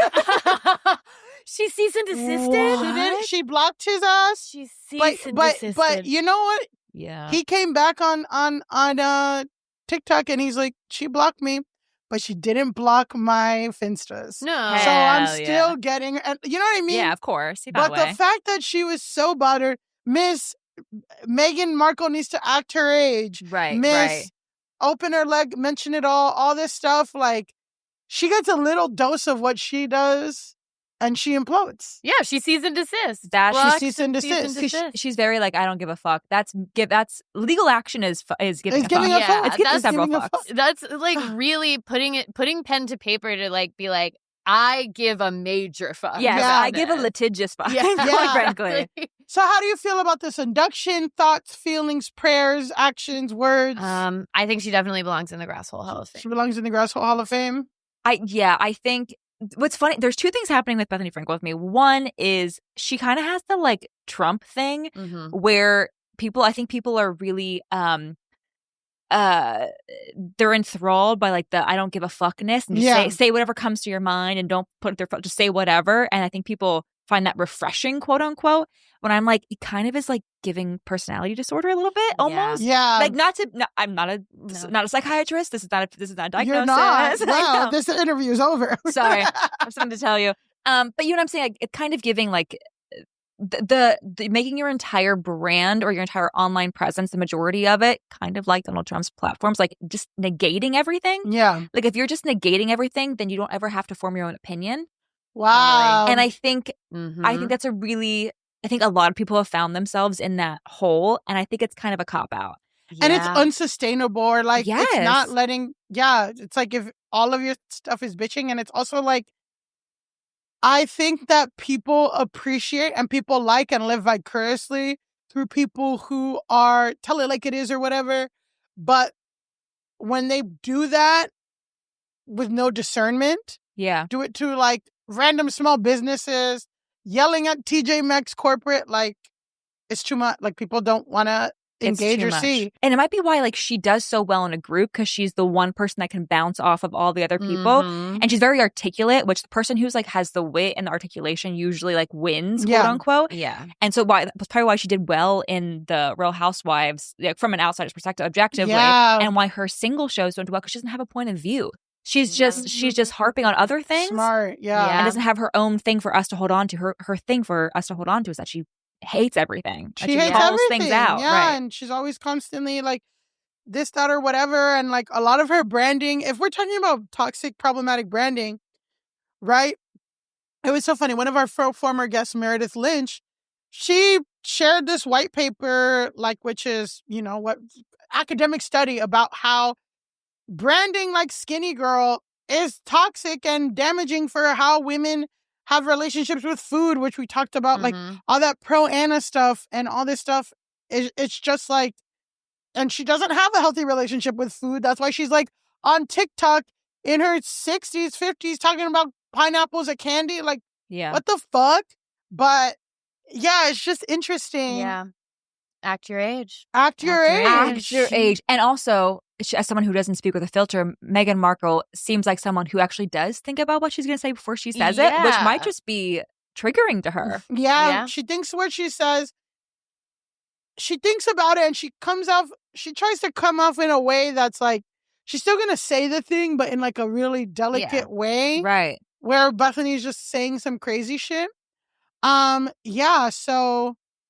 She cease and desisted? What? She did. She blocked his ass. She cease and desisted. But you know what? Yeah. He came back on TikTok and he's like, she blocked me, but she didn't block my Finstas. No. So I'm still getting, and you know what I mean? Yeah, of course. But the fact that she was so bothered, Miss Meghan Markle needs to act her age. Right. Miss open her leg, mention it all this stuff. Like, she gets a little dose of what she does. And she implodes. Yeah, she cease and desist. She cease and desist. She's very like, I don't give a fuck. That's legal action is giving a fuck. Yeah, it's giving several fucks. That's like really putting pen to paper to like be like, I give a major fuck. Yes, I give a litigious fuck. Quite frankly. So how do you feel about this induction? Thoughts, feelings, prayers, actions, words? I think she definitely belongs in the Grasshole Hall of Fame. She belongs in the Grasshole Hall of Fame? I think what's funny, there's two things happening with Bethenny Frankel with me. One is she kind of has the like Trump thing where I think people are really they're enthralled by like the I don't give a fuckness and just say whatever comes to your mind and don't put their just say whatever. And I think people find that refreshing, quote unquote, when I'm like, it kind of is like giving personality disorder a little bit almost. Yeah. Like I'm not a psychiatrist. This is not a diagnosis. You're not. Like, wow, this interview is over. Sorry. I have something to tell you. But you know what I'm saying? Like, it's kind of giving like the making your entire brand or your entire online presence, the majority of it, kind of like Donald Trump's platforms, like just negating everything. Yeah. Like if you're just negating everything, then you don't ever have to form your own opinion. Wow. And I think that's I think a lot of people have found themselves in that hole, and I think it's kind of a cop out. And it's unsustainable, or like it's not letting. Yeah, it's like if all of your stuff is bitching, and it's also like I think that people appreciate and people like and live vicariously through people who are tell it like it is or whatever. But when they do that with no discernment, do it to like random small businesses, yelling at TJ Maxx corporate, like it's too much. Like people don't want to engage or see. And it might be why like she does so well in a group, because she's the one person that can bounce off of all the other people. And she's very articulate, which the person who's like has the wit and the articulation usually like wins, quote unquote. Yeah. And so that's probably why she did well in the Real Housewives, like, from an outsider's perspective, objectively. Yeah. And why her single shows don't do well, because she doesn't have a point of view. She's just harping on other things. Smart, yeah. And doesn't have her own thing for us to hold on to. Her thing for us to hold on to is that she hates everything. She hates calls everything. things out. Yeah, right. And she's always constantly like this, that, or whatever. And like a lot of her branding, if we're talking about toxic, problematic branding, right? It was so funny. One of our former guests, Meredith Lynch, she shared this white paper, like, which is, you know, what academic study about how branding like skinny girl is toxic and damaging for how women have relationships with food, which we talked about, like all that pro-Anna stuff and all this stuff. It's just like, and she doesn't have a healthy relationship with food. That's why she's like on TikTok in her 60s, 50s, talking about pineapples as candy. Like, what the fuck? But yeah, it's just interesting. Yeah. Act your age. Act your age. Act your age. And also, as someone who doesn't speak with a filter, Meghan Markle seems like someone who actually does think about what she's going to say before she says it, which might just be triggering to her. Yeah, she thinks what she says. She thinks about it and she tries to come off in a way that's like, she's still going to say the thing, but in like a really delicate way. Right. Where Bethenny's just saying some crazy shit.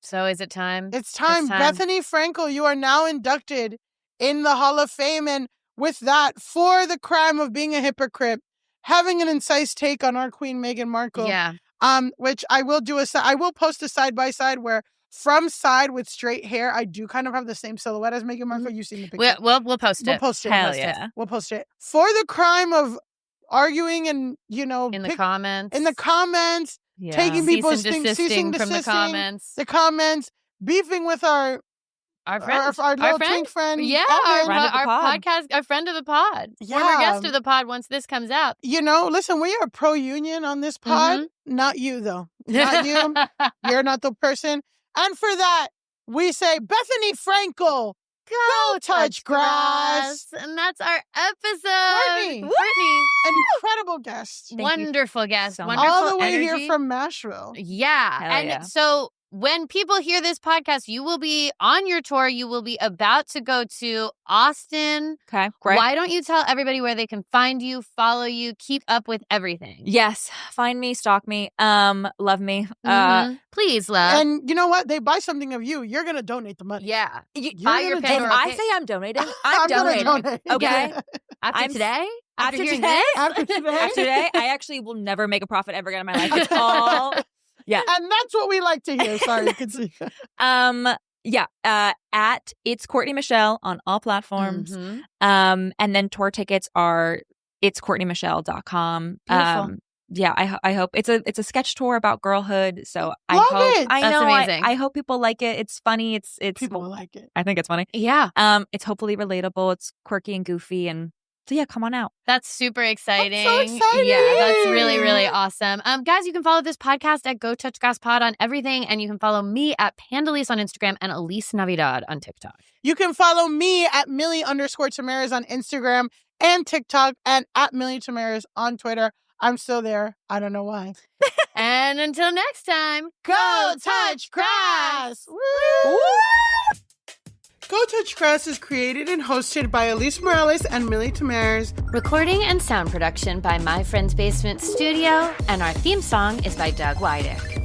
So is it time? It's time. Bethenny Frankel, you are now inducted in the Hall of Fame. And with that, for the crime of being a hypocrite, having an incisive take on our queen, Meghan Markle. Yeah. Which I will do I will post a side-by-side where from side with straight hair, I do kind of have the same silhouette as Meghan Markle. You've seen the picture. We'll post it. We'll post it. Hell yeah. We'll post it. For the crime of arguing and, you know. In the comments. Taking people's things, ceasing from the comments. Beefing with our little twink friend. Yeah, our friend of the pod. Yeah. Former guest of the pod once this comes out. You know, listen, we are pro-union on this pod. Not you, though. Not you. You're not the person. And for that, we say, Bethenny Frankel, Go touch grass. And that's our episode. Courtney. Incredible guest. Wonderful guest. So wonderful all the way energy. here from Nashville. Yeah. Hell and yeah. so when people hear this podcast, you will be on your tour. You will be about to go to Austin. Okay, great. Why don't you tell everybody where they can find you, follow you, keep up with everything? Yes. Find me, stalk me, love me. Please, love. And you know what? They buy something of you. You're going to donate the money. Yeah. Buy your If Pandora I Gate. say I'm donating, I'm I'm gonna donating. donate. Okay. After today? After hearing today? this? After today. After today, I actually will never make a profit ever again in my life. It's all yeah. And that's what we like to hear. Sorry, you can see. At It's Courtney Michelle on all platforms. And then tour tickets are itscourtneymichelle.com. Beautiful. I hope it's a sketch tour about girlhood. So I Love hope it. I That's know amazing. I hope people like it. It's funny. It's People will like it. I think it's funny. Yeah. It's hopefully relatable. It's quirky and goofy, and so yeah, come on out. That's super exciting. That's so exciting. Yeah, that's really, really awesome. Guys, you can follow this podcast at Go Touch Grass Pod on everything, and you can follow me at Pandalise on Instagram and Elise Navidad on TikTok. You can follow me at Millie_Tamaris on Instagram and TikTok, and at Millie Tamaris on Twitter. I'm still there. I don't know why. And until next time, Go touch grass! Woo! Go Touch Grass is created and hosted by Elise Morales and Millie Tamaris. Recording and sound production by My Friend's Basement Studio, and our theme song is by Doug Wydick.